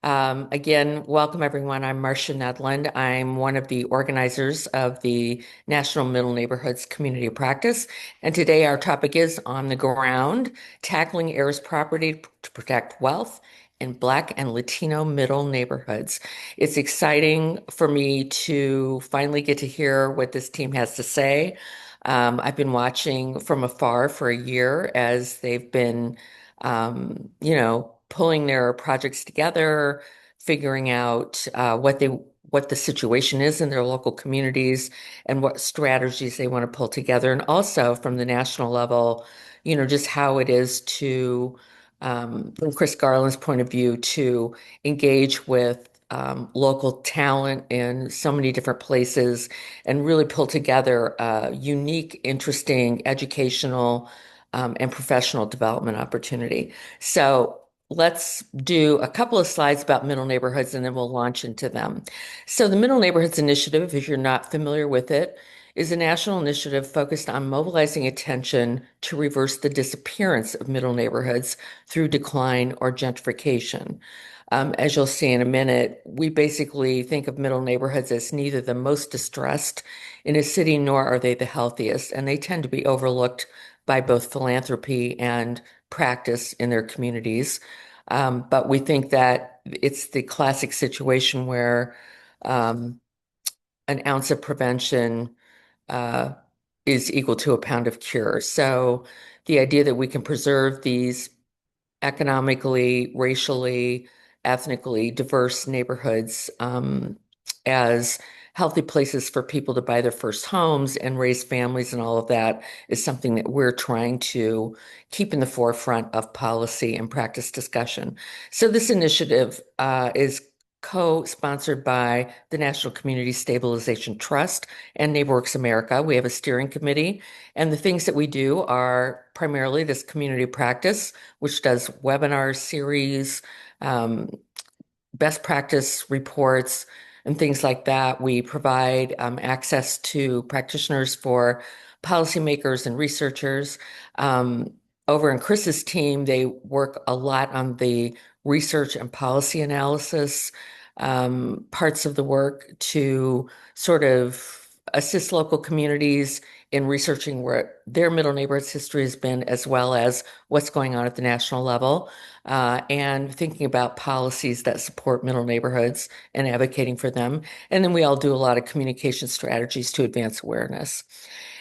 Again, welcome everyone. I'm Marcia Nedland. I'm one of the organizers of the National Middle Neighborhoods Community of Practice. And today our topic is On the Ground, Tackling Heirs Property to Protect Wealth in Black and Latino Middle Neighborhoods. It's exciting for me to finally get to hear what this team has to say. I've been watching from afar for a year as they've been pulling their projects together, figuring out what the situation is in their local communities and what strategies they want to pull together. And also from the national level, just how it is to, from Chris Garland's point of view, to engage with local talent in so many different places and really pull together a unique, interesting, educational and professional development opportunity. So let's do a couple of slides about middle neighborhoods and then we'll launch into them. So the Middle Neighborhoods Initiative, if you're not familiar with it, is a national initiative focused on mobilizing attention to reverse the disappearance of middle neighborhoods through decline or gentrification. As you'll see in a minute, we basically think of middle neighborhoods as neither the most distressed in a city nor are they the healthiest, and they tend to be overlooked by both philanthropy and practice in their communities. But we think that it's the classic situation where um, an ounce of prevention uh, is equal to a pound of cure. So the idea that we can preserve these economically, racially, ethnically diverse neighborhoods as healthy places for people to buy their first homes and raise families and all of that is something that we're trying to keep in the forefront of policy and practice discussion. So this initiative is co-sponsored by the National Community Stabilization Trust and NeighborWorks America. We have a steering committee, and the things that we do are primarily this community practice, which does webinar series, um, best practice reports, and things like that. We provide access to practitioners for policymakers and researchers. Um, Over in Chris's team, they work a lot on the research and policy analysis parts of the work to sort of assist local communities in researching where their middle neighborhoods history has been, as well as what's going on at the national level, and thinking about policies that support middle neighborhoods and advocating for them. And then we all do a lot of communication strategies to advance awareness.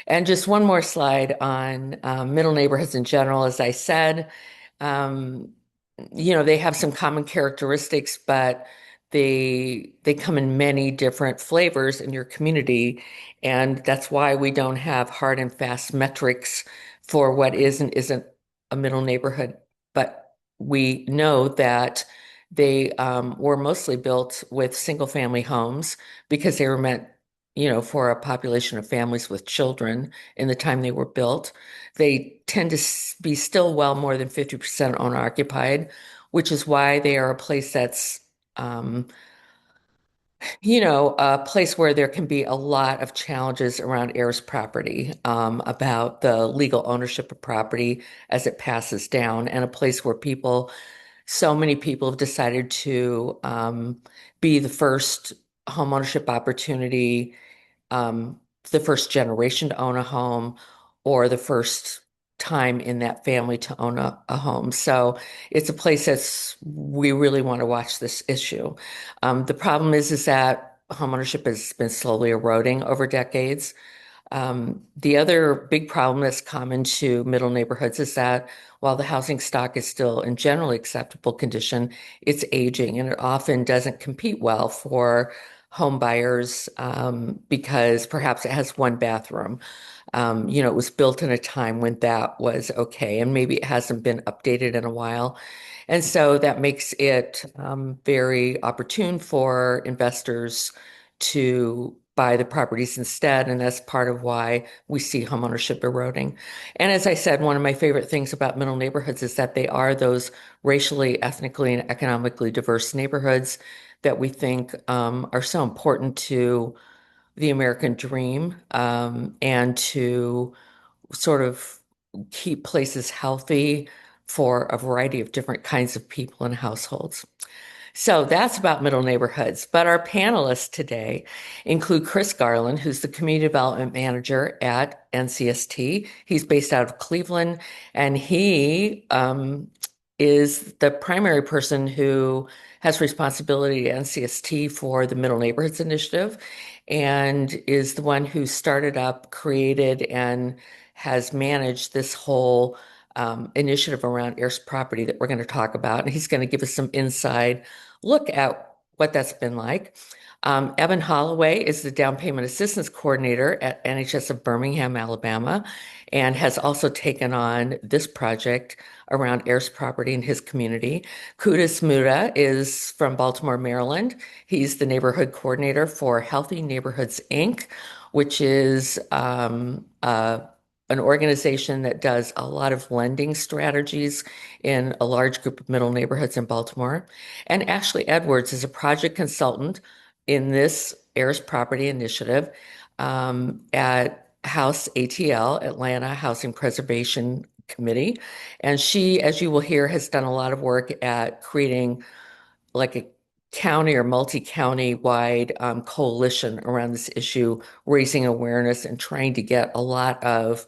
And just one more slide on middle neighborhoods in general. As I said, um, they have some common characteristics, but they come in many different flavors in your community. And that's why we don't have hard and fast metrics for what is and isn't a middle neighborhood. But we know that they were mostly built with single family homes because they were meant, for a population of families with children in the time they were built. They tend to be still well more than 50% owner occupied, which is why they are a place that's um, a place where there can be a lot of challenges around heirs property, about the legal ownership of property as it passes down, and a place where so many people have decided to be the first homeownership opportunity, the first generation to own a home, or the first time in that family to own a home. So it's a place we really want to watch this issue. The problem is that homeownership has been slowly eroding over decades. The other big problem that's common to middle neighborhoods is that while the housing stock is still in generally acceptable condition, it's aging and it often doesn't compete well for home buyers because perhaps it has one bathroom. It was built in a time when that was okay, and maybe it hasn't been updated in a while. And so that makes it very opportune for investors to buy the properties instead. And that's part of why we see homeownership eroding. And as I said, one of my favorite things about middle neighborhoods is that they are those racially, ethnically, and economically diverse neighborhoods that we think are so important to the American dream, and to sort of keep places healthy for a variety of different kinds of people and households. So that's about middle neighborhoods. But our panelists today include Chris Garland, who's the Community Development Manager at NCST. He's based out of Cleveland, and he is the primary person who has responsibility at NCST for the Middle Neighborhoods Initiative and is the one who started up, created, and has managed this whole initiative around Heirs property that we're going to talk about. And he's going to give us some inside look at what that's been like. Evan Holloway is the Down Payment Assistance Coordinator at NHS of Birmingham, Alabama, and has also taken on this project around Heirs property in his community. Kudus Muda is from Baltimore, Maryland. He's the Neighborhood Coordinator for Healthy Neighborhoods, Inc., which is an organization that does a lot of lending strategies in a large group of middle neighborhoods in Baltimore. And Ashley Edwards is a project consultant in this Heirs Property Initiative at House ATL, Atlanta Housing Preservation Committee. And she, as you will hear, has done a lot of work at creating like a county or multi-county wide coalition around this issue, raising awareness and trying to get a lot of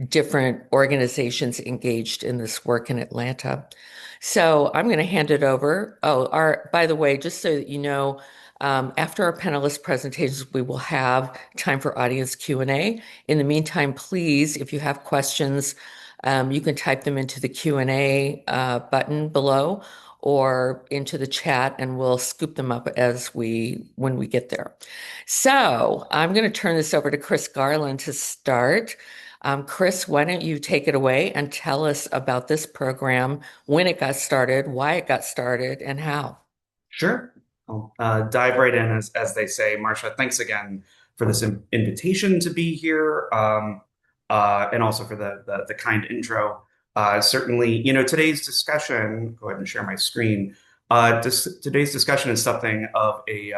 different organizations engaged in this work in Atlanta. So I'm going to hand it over. Oh, by the way, just so that you know, after our panelist presentations, we will have time for audience Q&A. In the meantime, please, if you have questions, you can type them into the Q&A button below or into the chat, and we'll scoop them up when we get there. So I'm going to turn this over to Chris Garland to start. Chris, why don't you take it away and tell us about this program, when it got started, why it got started, and how? Sure. I'll dive right in, as they say. Marcia, thanks again for this invitation to be here, and also for the kind intro. Certainly, today's discussion, go ahead and share my screen. Today's discussion is something of a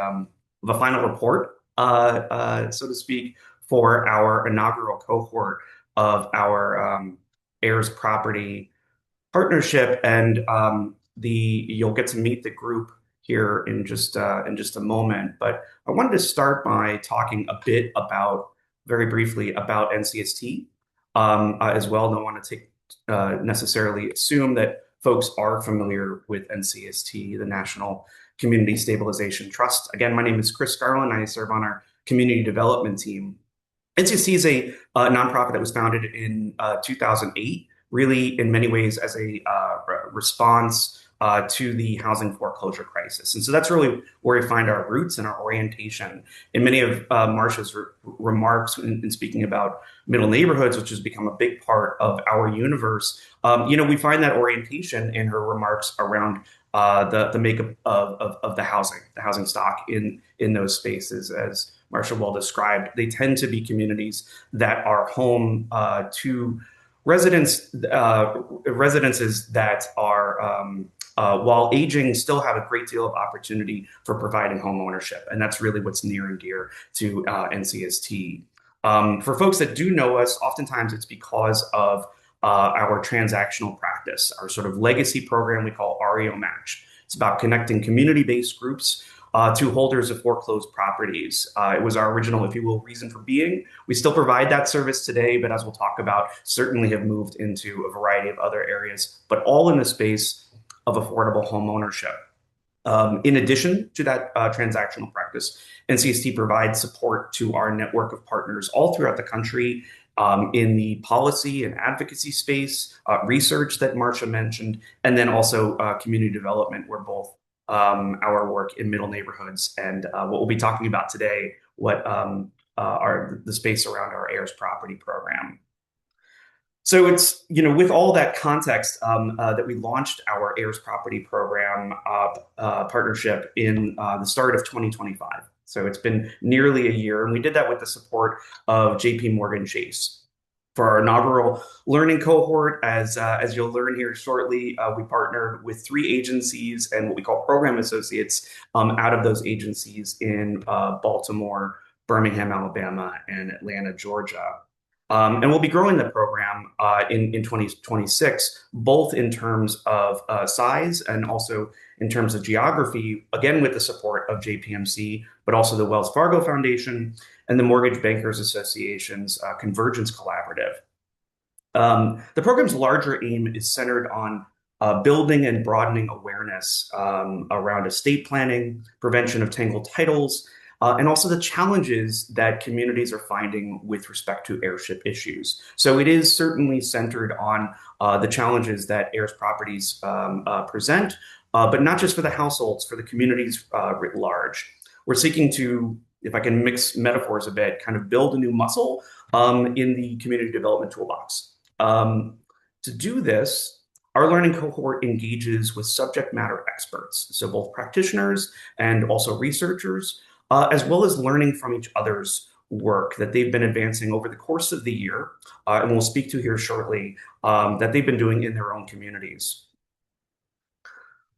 final report, so to speak, for our inaugural cohort of our heirs property partnership, and you'll get to meet the group here in just a moment. But I wanted to start by talking a bit about very briefly about NCST as well. Don't want to take necessarily assume that folks are familiar with NCST, the National Community Stabilization Trust. Again, my name is Chris Garland. I serve on our community development team. NCST is a nonprofit that was founded in 2008, really in many ways as a response to the housing foreclosure crisis. And so that's really where we find our roots and our orientation. In many of Marcia's remarks in speaking about middle neighborhoods, which has become a big part of our universe, we find that orientation in her remarks around the makeup of the housing stock in those spaces. As Marcia well described, they tend to be communities that are home to residences that are, while aging, still have a great deal of opportunity for providing home ownership. And that's really what's near and dear to NCST. For folks that do know us, oftentimes it's because of our transactional practice, our sort of legacy program we call REO Match. It's about connecting community-based groups to holders of foreclosed properties. It was our original, if you will, reason for being. We still provide that service today, but as we'll talk about, certainly have moved into a variety of other areas, but all in the space of affordable home ownership. In addition to that transactional practice, NCST provides support to our network of partners all throughout the country in the policy and advocacy space, research that Marcia mentioned, and then also community development, where both our work in middle neighborhoods and what we'll be talking about today, what are the space around our heirs property program. So it's, with all that context that we launched our heirs property program partnership in the start of 2025. So it's been nearly a year, and we did that with the support of JP Morgan Chase. For our inaugural learning cohort, as you'll learn here shortly, we partnered with 3 agencies and what we call program associates out of those agencies in Baltimore, Birmingham, Alabama, and Atlanta, Georgia. And we'll be growing the program in 2026, both in terms of size and also in terms of geography, again, with the support of JPMC, but also the Wells Fargo Foundation and the Mortgage Bankers Association's Convergence Collaborative. The program's larger aim is centered on building and broadening awareness around estate planning, prevention of tangled titles, and also the challenges that communities are finding with respect to heirship issues. So it is certainly centered on the challenges that heirs properties present, but not just for the households, for the communities writ large. We're seeking to, if I can mix metaphors a bit, kind of build a new muscle in the community development toolbox. Um, to do this, our learning cohort engages with subject matter experts, so both practitioners and also researchers, as well as learning from each other's work that they've been advancing over the course of the year, and we'll speak to here shortly, that they've been doing in their own communities.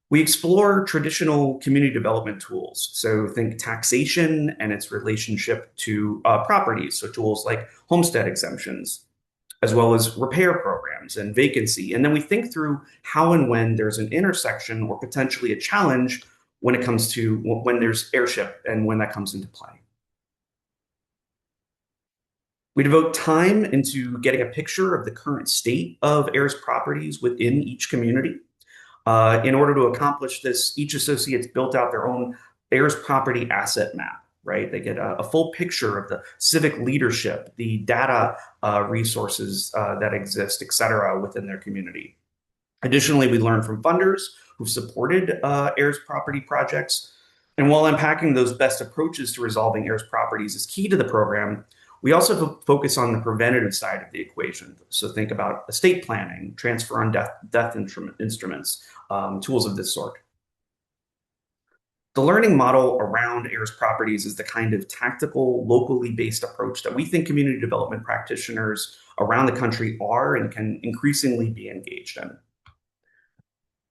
We explore traditional community development tools. So think taxation and its relationship to properties. So tools like homestead exemptions, as well as repair programs and vacancy. And then we think through how and when there's an intersection or potentially a challenge when it comes to when there's heirship and when that comes into play. We devote time into getting a picture of the current state of heirs properties within each community. In order to accomplish this, each associate's built out their own heirs property asset map, right? They get a full picture of the civic leadership, the data resources that exist, et cetera, within their community. Additionally, we learn from funders who've supported heirs property projects. And while unpacking those best approaches to resolving heirs properties is key to the program, we also focus on the preventative side of the equation. So think about estate planning, transfer on death instruments, tools of this sort. The learning model around heirs properties is the kind of tactical, locally based approach that we think community development practitioners around the country are and can increasingly be engaged in.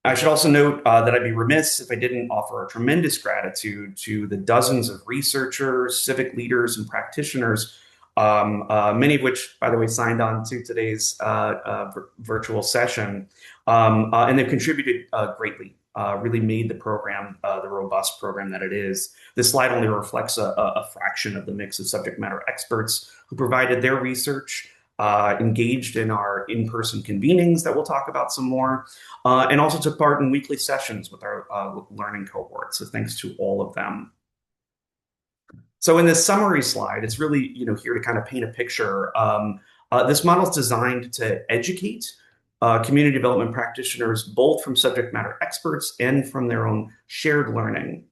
I should also note that I'd be remiss if I didn't offer a tremendous gratitude to the dozens of researchers, civic leaders, and practitioners, many of which, by the way, signed on to today's virtual session. And they've contributed greatly, really made the program the robust program that it is. This slide only reflects a fraction of the mix of subject matter experts who provided their research, engaged in our in-person convenings that we'll talk about some more, and also took part in weekly sessions with our learning cohort. So thanks to all of them. So in this summary slide, it's really here to kind of paint a picture. This model is designed to educate community development practitioners, both from subject matter experts and from their own shared learning.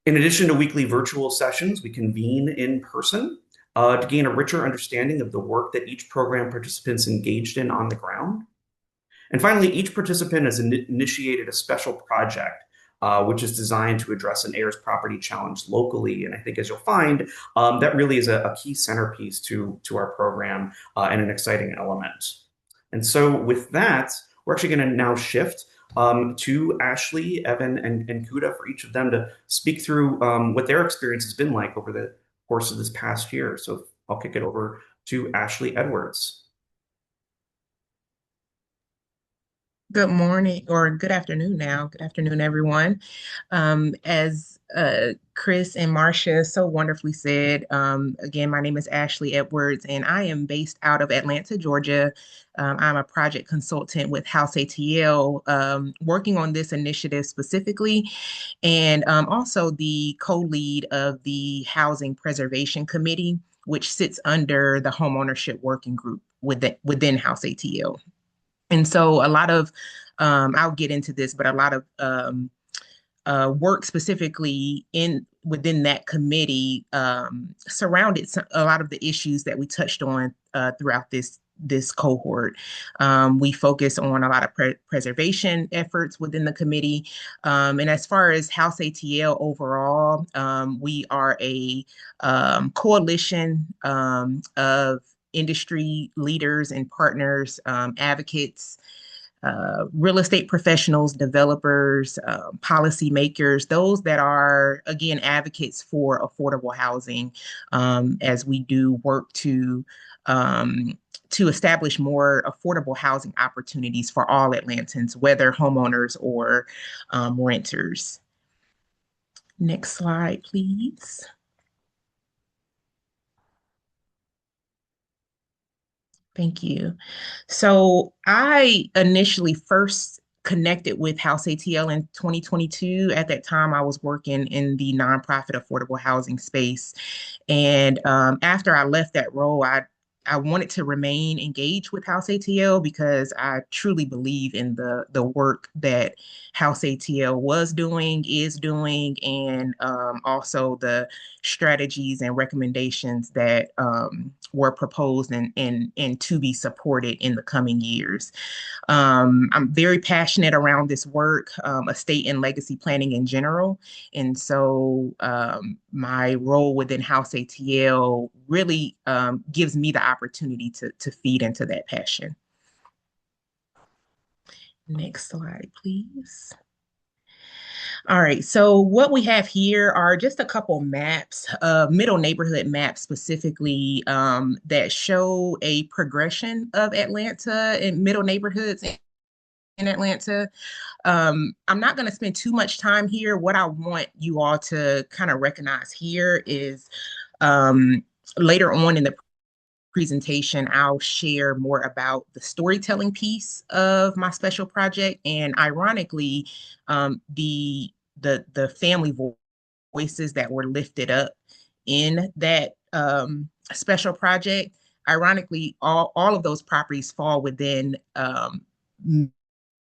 In addition to weekly virtual sessions, we convene in person to gain a richer understanding of the work that each program participant's engaged in on the ground. And finally, each participant has initiated a special project, which is designed to address an heirs property challenge locally. And I think, as you'll find, that really is a key centerpiece to our program and an exciting element. And so with that, we're actually going to now shift to Ashley, Evan, and Kuda for each of them to speak through what their experience has been like over the course of this past year. So I'll kick it over to Ashley Edwards. Good morning or good afternoon now. Good afternoon, everyone. As Chris and Marcia so wonderfully said, again, my name is Ashley Edwards, and I am based out of Atlanta, Georgia. I'm a project consultant with House ATL, working on this initiative specifically, and also the co-lead of the Housing Preservation Committee, which sits under the Homeownership Working Group within House ATL. And so a lot of, I'll get into this, but a lot of work specifically within that committee surrounded a lot of the issues that we touched on throughout this cohort. We focus on a lot of preservation efforts within the committee. And as far as House ATL overall, we are a coalition of industry leaders and partners, advocates, real estate professionals, developers, policymakers, those that are, again, advocates for affordable housing as we do work to um, to establish more affordable housing opportunities for all Atlantans, whether homeowners or renters. Next slide, please. Thank you. So I initially first connected with House ATL in 2022. At that time, I was working in the nonprofit affordable housing space. And after I left that role, I wanted to remain engaged with House ATL because I truly believe in the work that House ATL was doing, is doing, and also the strategies and recommendations that were proposed and to be supported in the coming years. I'm very passionate around this work, estate and legacy planning in general. And so my role within House ATL really gives me the opportunity to feed into that passion. Next slide, please. All right, so what we have here are just a couple maps, middle neighborhood maps specifically, that show a progression of Atlanta and middle neighborhoods in Atlanta. I'm not going to spend too much time here. What I want you all to kind of recognize here is um, later on in the presentation, I'll share more about the storytelling piece of my special project. And ironically, the family voices that were lifted up in that special project, ironically, all of those properties fall within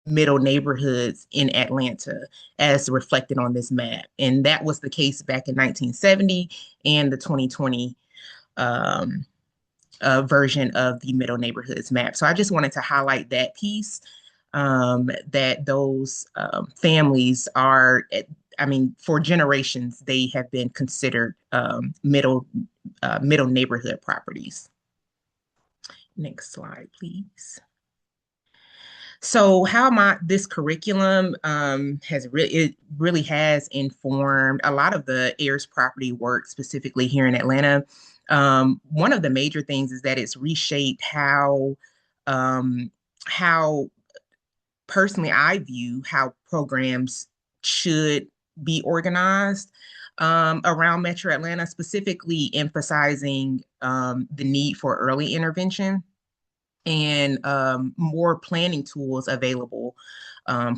middle neighborhoods in Atlanta as reflected on this map. And that was the case back in 1970 and the 2020 um, version of the middle neighborhoods map. So I just wanted to highlight that piece, that those families are, I mean, for generations, they have been considered middle neighborhood properties. Next slide, please. So how this curriculum it really has informed a lot of the Heirs property work specifically here in Atlanta. One of the major things is that it's reshaped how personally I view how programs should be organized around Metro Atlanta, specifically emphasizing the need for early intervention and more planning tools available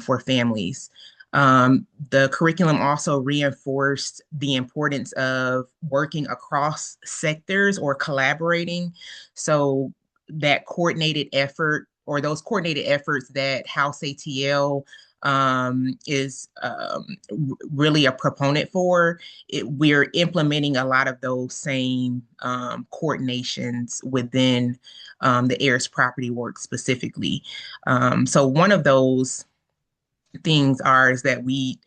for families. The curriculum also reinforced the importance of working across sectors or collaborating. So that coordinated effort or those coordinated efforts that House ATL is really a proponent for, we're implementing a lot of those same coordinations within the heirs property work specifically. So one of those things is that we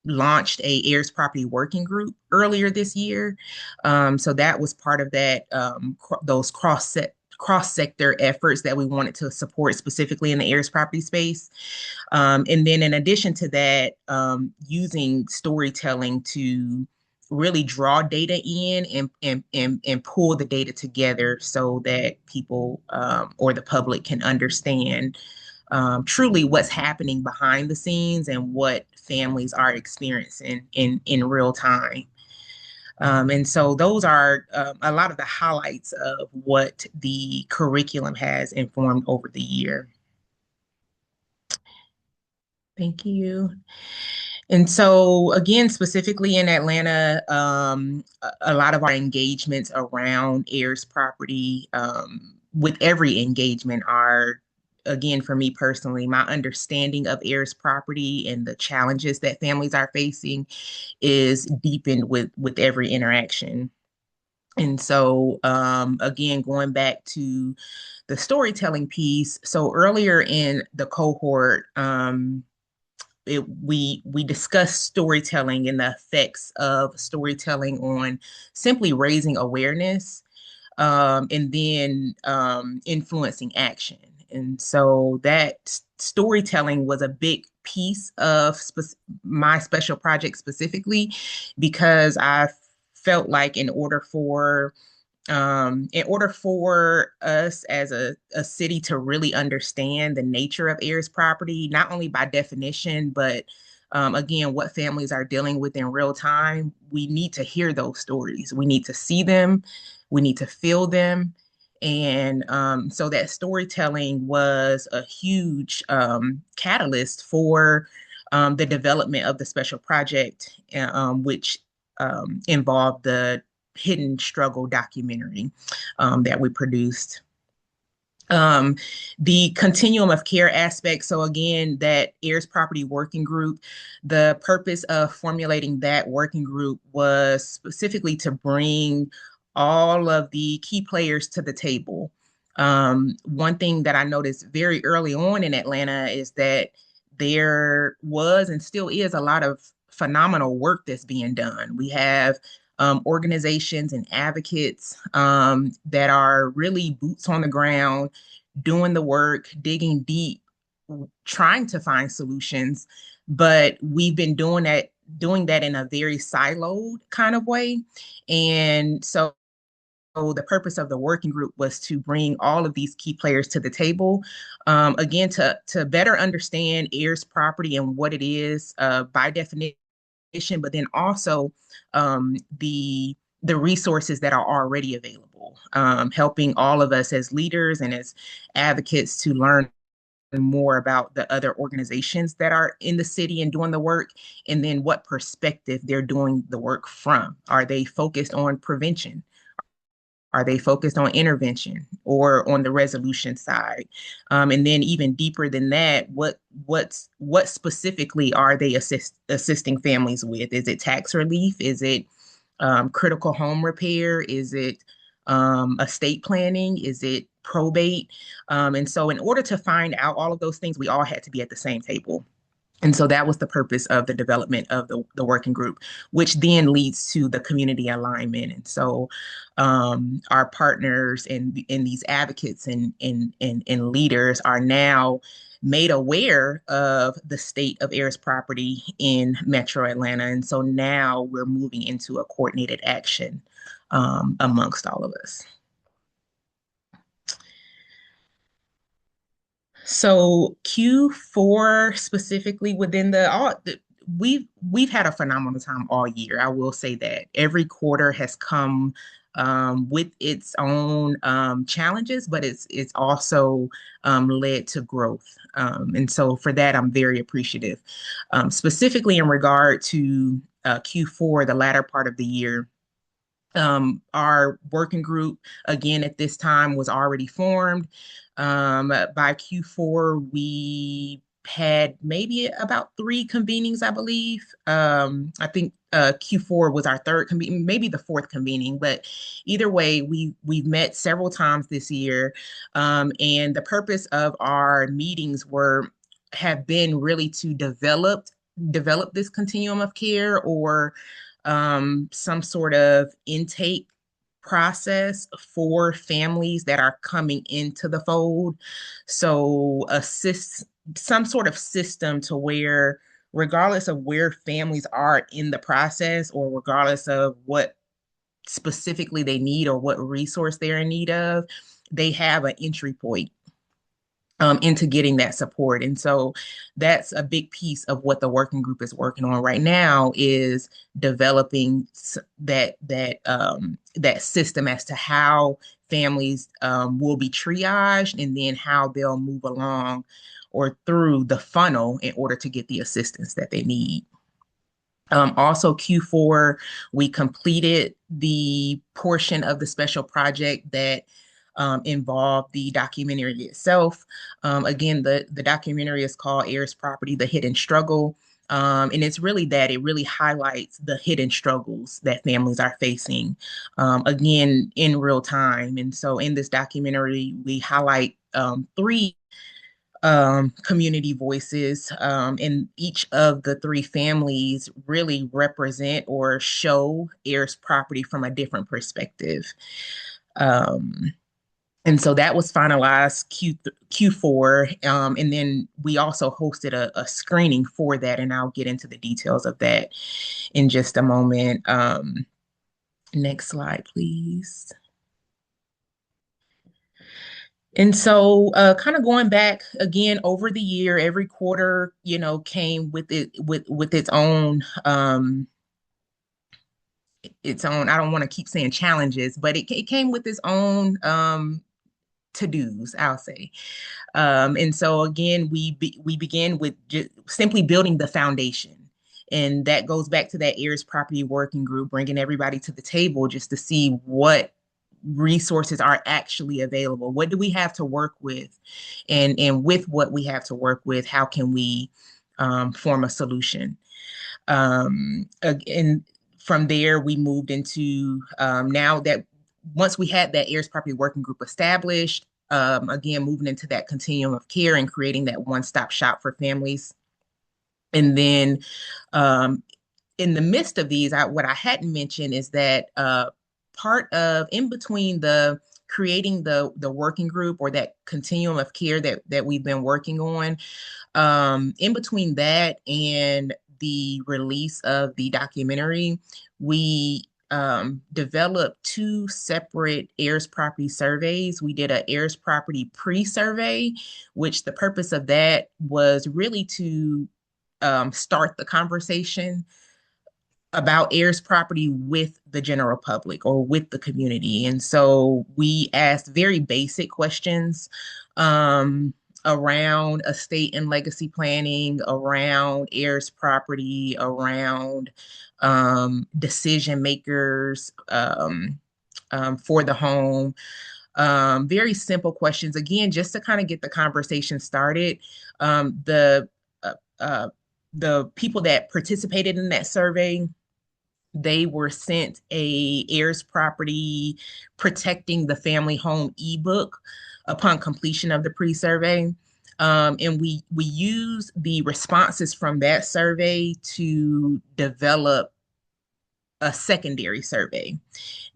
launched a heirs property working group earlier this year. So that was part of that those cross-sector efforts that we wanted to support specifically in the heirs property space. And then in addition to that, using storytelling to really draw data in and pull the data together so that people or the public can understand truly what's happening behind the scenes and what families are experiencing in real time. And so those are a lot of the highlights of what the curriculum has informed over the year. Thank you. And so, again, specifically in Atlanta, a lot of our engagements around heirs property, with every engagement, are, again, for me personally, my understanding of heirs property and the challenges that families are facing is deepened with every interaction. And so, again, going back to the storytelling piece, so earlier in the cohort, we discussed storytelling and the effects of storytelling on simply raising awareness, and then influencing action. And so that storytelling was a big piece of my special project specifically because I felt like in order for In order for us as a city to really understand the nature of heirs property, not only by definition, but again, what families are dealing with in real time, we need to hear those stories. We need to see them, we need to feel them. And so that storytelling was a huge catalyst for the development of the special project, which involved the Hidden Struggle documentary that we produced. Um, the continuum of care aspect. So again, that heirs property working group, the purpose of formulating that working group was specifically to bring all of the key players to the table. One thing that I noticed very early on in Atlanta is that there was and still is a lot of phenomenal work that's being done. We have organizations and advocates that are really boots on the ground, doing the work, digging deep, trying to find solutions. But we've been doing that in a very siloed kind of way. And so the purpose of the working group was to bring all of these key players to the table, again, to better understand heirs property and what it is by definition, but then also the resources that are already available, helping all of us as leaders and as advocates to learn more about the other organizations that are in the city and doing the work, and then what perspective they're doing the work from. Are they focused on prevention? Are they focused on intervention or on the resolution side? And then even deeper than that, what specifically are they assisting families with? Is it tax relief? Is it critical home repair? Is it estate planning? Is it probate? And so in order to find out all of those things, we all had to be at the same table. And so that was the purpose of the development of the working group, which then leads to the community alignment. And so our partners and these advocates and leaders are now made aware of the state of heirs property in Metro Atlanta. And so now we're moving into a coordinated action amongst all of us. So Q4 specifically within we've had a phenomenal time all year. I will say that every quarter has come with its own challenges, but it's also led to growth. And so for that, I'm very appreciative. Specifically in regard to Q4, the latter part of the year. Our working group, again, at this time was already formed. By Q4, we had maybe about three convenings, I believe. I think Q4 was our third convening, maybe the fourth convening, but either way, we've met several times this year. And the purpose of our meetings have been really to develop this continuum of care or some sort of intake process for families that are coming into the fold. So some sort of system to where regardless of where families are in the process or regardless of what specifically they need or what resource they're in need of, they have an entry point into getting that support. And so that's a big piece of what the working group is working on right now is developing that system as to how families will be triaged and then how they'll move along or through the funnel in order to get the assistance that they need. Also, Q4, we completed the portion of the special project that involved the documentary itself. Again, the documentary is called Heirs Property, The Hidden Struggle. And it's really that it really highlights the hidden struggles that families are facing, again, in real time. And so in this documentary, we highlight three community voices, and each of the three families really represent or show heirs property from a different perspective. Um, and so that was finalized Q4. And then we also hosted a screening for that, and I'll get into the details of that in just a moment. Next slide, please. And so, kind of going back again over the year, every quarter, came with with its own. I don't want to keep saying challenges, but it came with its own to-dos, I'll say. And so again, we begin with just simply building the foundation. And that goes back to that Heirs Property Working Group, bringing everybody to the table just to see what resources are actually available. What do we have to work with? And with what we have to work with, how can we form a solution? And from there, we moved into now that once we had that Heirs Property Working Group established, again, moving into that continuum of care and creating that one-stop shop for families. And then in the midst of these, what I hadn't mentioned is that part of in between the creating the working group or that continuum of care that we've been working on, in between that and the release of the documentary, we developed two separate heirs property surveys. We did a heirs property pre-survey, which the purpose of that was really to start the conversation about heirs property with the general public or with the community. And so we asked very basic questions around estate and legacy planning, around heirs property, around decision makers for the home. Very simple questions, again, just to kind of get the conversation started. Um, the uh, uh, the people that participated in that survey, they were sent a heirs property protecting the family home ebook upon completion of the pre-survey. And we use the responses from that survey to develop a secondary survey.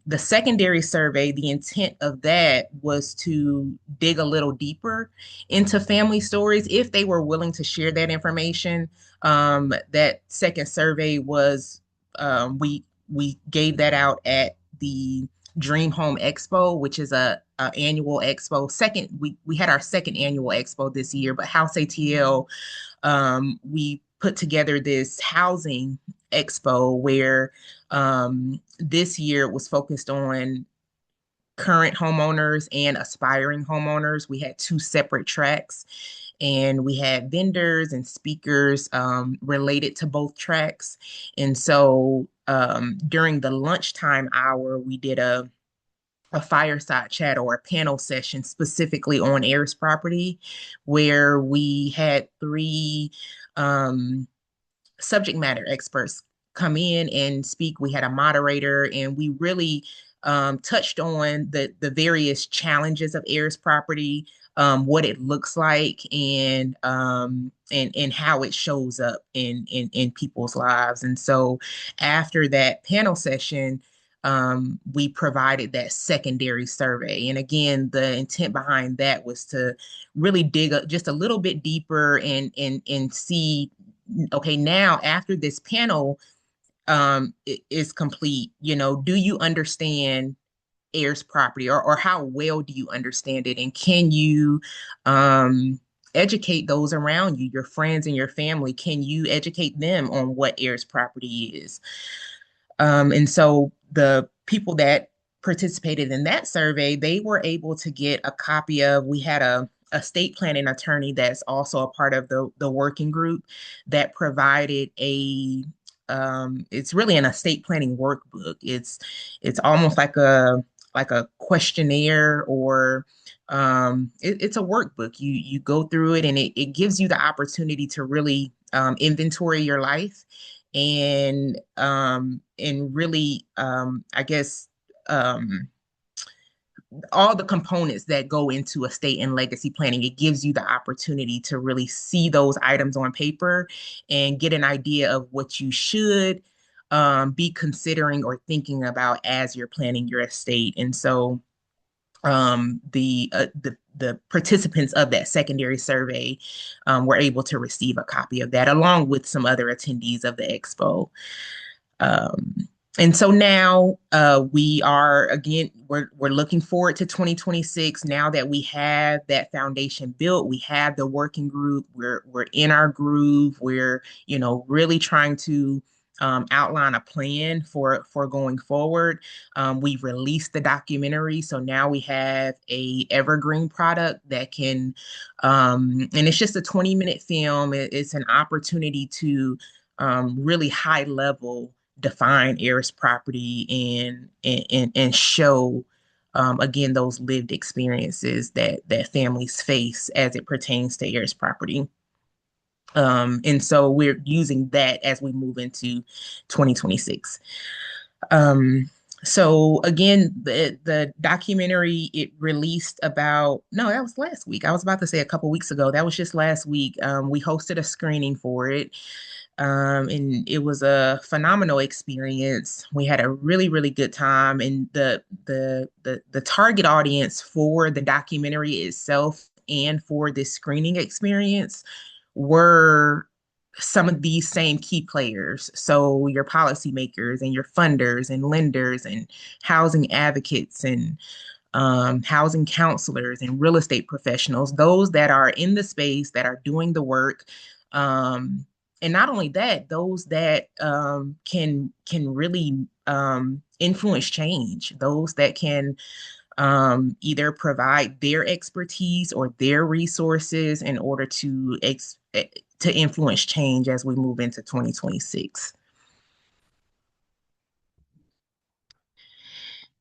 The secondary survey, the intent of that was to dig a little deeper into family stories if they were willing to share that information. That second survey was we gave that out at the Dream Home Expo, which is a annual expo. We had our second annual expo this year, but House ATL, we put together this housing expo where this year it was focused on current homeowners and aspiring homeowners. We had two separate tracks, and we had vendors and speakers related to both tracks. And so during the lunchtime hour, we did a fireside chat or a panel session specifically on heirs property, where we had three subject matter experts come in and speak. We had a moderator, and we really touched on the various challenges of heirs property, what it looks like, and how it shows up in people's lives. And so, after that panel session, we provided that secondary survey. And again, the intent behind that was to really dig up just a little bit deeper and see, okay, now after this panel is complete, do you understand heirs property, or how well do you understand it? And can you educate those around you, your friends and your family? Can you educate them on what heirs property is? And so the people that participated in that survey, they were able to get a copy of, we had a estate planning attorney that's also a part of the working group that provided it's really an estate planning workbook. It's almost like a questionnaire, or it's a workbook. You go through it, and it gives you the opportunity to really inventory your life and really I guess all the components that go into estate and legacy planning. It gives you the opportunity to really see those items on paper and get an idea of what you should be considering or thinking about as you're planning your estate. And so the participants of that secondary survey were able to receive a copy of that, along with some other attendees of the expo. Um, And so now we are again we're looking forward to 2026 now that we have that foundation built. We have the working group. We're in our groove. We're, really trying to outline a plan for going forward. We've released the documentary, so now we have a evergreen product that can and it's just a 20-minute film. It's an opportunity to really high level define Heirs property and show again those lived experiences that families face as it pertains to Heirs property. And so we're using that as we move into 2026. Um, so again, the documentary it released about no, that was last week. I was about to say a couple weeks ago. That was just last week. We hosted a screening for it. And it was a phenomenal experience. We had a really, really good time, and the target audience for the documentary itself and for this screening experience were some of these same key players. So your policymakers and your funders and lenders and housing advocates and housing counselors and real estate professionals, those that are in the space that are doing the work. And not only that, those that can really influence change, those that can either provide their expertise or their resources in order to influence change as we move into 2026.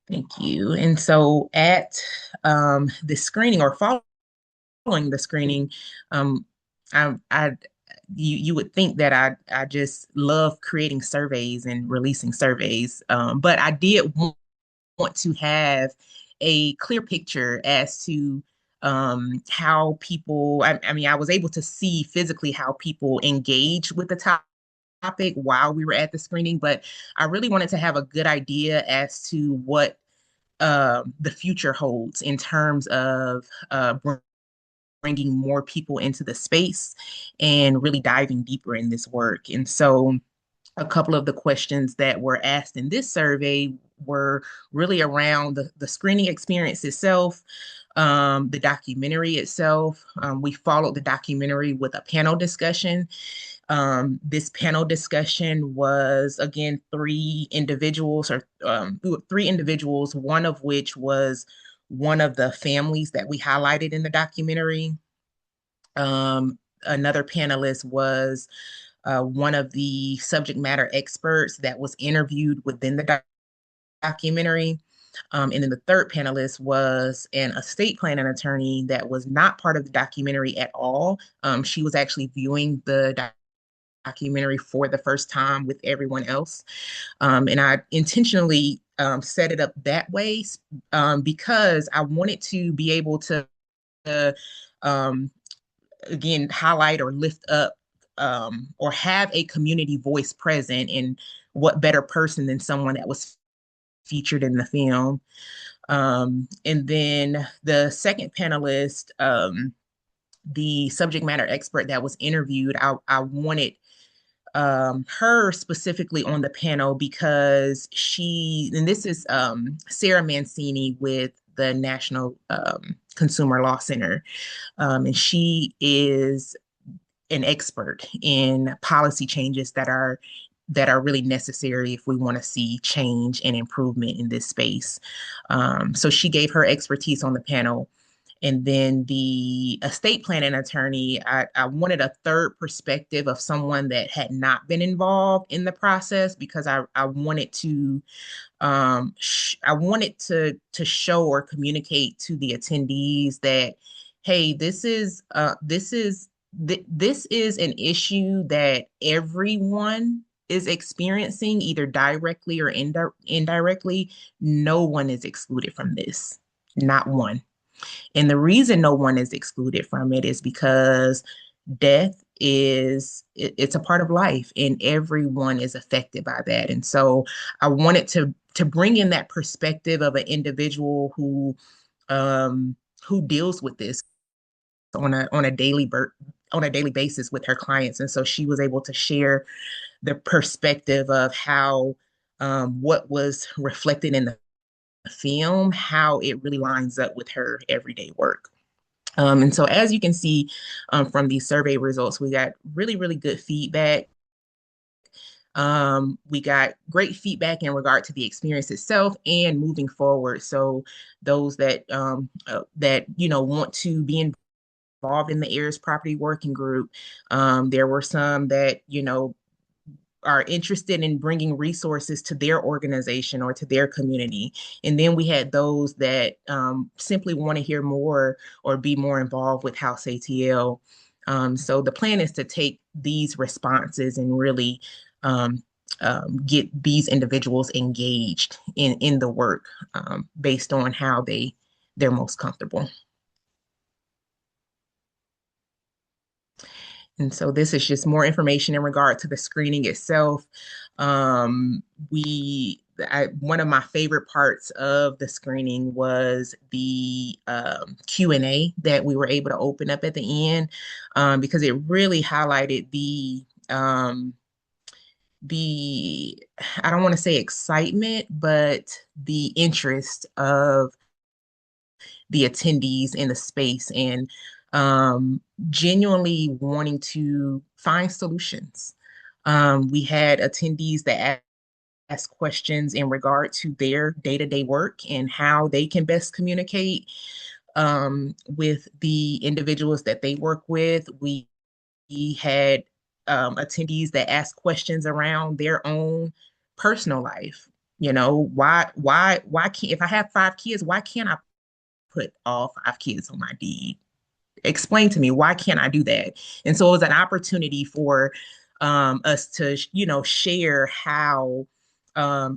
Thank you. And so at the screening or following the screening, um, I you would think that I just love creating surveys and releasing surveys, but I did want to have a clear picture as to how people. I mean, I was able to see physically how people engage with the topic while we were at the screening, but I really wanted to have a good idea as to what the future holds in terms of bringing more people into the space and really diving deeper in this work. And so, a couple of the questions that were asked in this survey were really around the screening experience itself, the documentary itself. We followed the documentary with a panel discussion. This panel discussion was again three individuals, one of which was one of the families that we highlighted in the documentary. Another panelist was one of the subject matter experts that was interviewed within the documentary. And then the third panelist was an estate planning attorney that was not part of the documentary at all. She was actually viewing the documentary for the first time with everyone else. And I intentionally set it up that way because I wanted to be able to, um, again, highlight or lift up or have a community voice present. And what better person than someone that was featured in the film. And then the second panelist, the subject matter expert that was interviewed, I wanted her specifically on the panel because and this is Sarah Mancini with the National Consumer Law Center. And she is an expert in policy changes that are really necessary if we want to see change and improvement in this space. So she gave her expertise on the panel. And then the estate planning attorney, I wanted a third perspective of someone that had not been involved in the process because I wanted to I wanted to show or communicate to the attendees that, hey, this is an issue that everyone is experiencing either directly or indirectly. No one is excluded from this, not one. And the reason no one is excluded from it is because it's a part of life and everyone is affected by that. And so I wanted to bring in that perspective of an individual who deals with this on a daily basis with her clients. And so she was able to share the perspective of how what was reflected in the film, how it really lines up with her everyday work. And so, as you can see from these survey results, we got really, really good feedback. We got great feedback in regard to the experience itself and moving forward. So, those that want to be involved in the Heirs Property Working Group, there were some that are interested in bringing resources to their organization or to their community. And then we had those that simply want to hear more or be more involved with House ATL. So the plan is to take these responses and really get these individuals engaged in the work based on how they're most comfortable. And so this is just more information in regard to the screening itself. One of my favorite parts of the screening was the Q&A that we were able to open up at the end because it really highlighted the I don't want to say excitement, but the interest of the attendees in the space and genuinely wanting to find solutions. We had attendees that ask questions in regard to their day-to-day work and how they can best communicate with the individuals that they work with. We had attendees that asked questions around their own personal life. Why can't, if I have 5 kids, why can't I put all 5 kids on my deed? Explain to me, why can't I do that? And so it was an opportunity for us to share how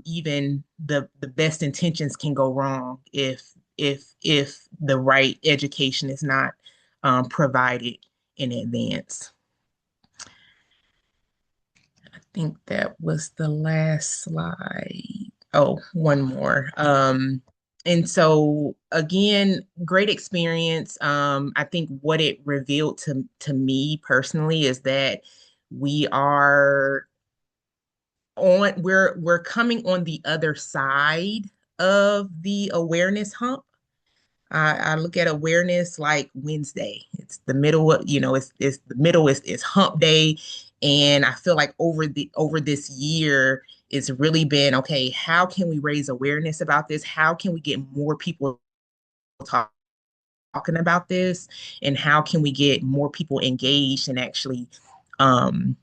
even the best intentions can go wrong if the right education is not provided in advance. I think that was the last slide. Oh, one more. And so again, great experience. I think what it revealed to me personally is that we are we're coming on the other side of the awareness hump. I look at awareness like Wednesday. It's the middle of, it's the middle is hump day. And I feel like over this year, it's really been, okay, how can we raise awareness about this? How can we get more people talking about this? And how can we get more people engaged um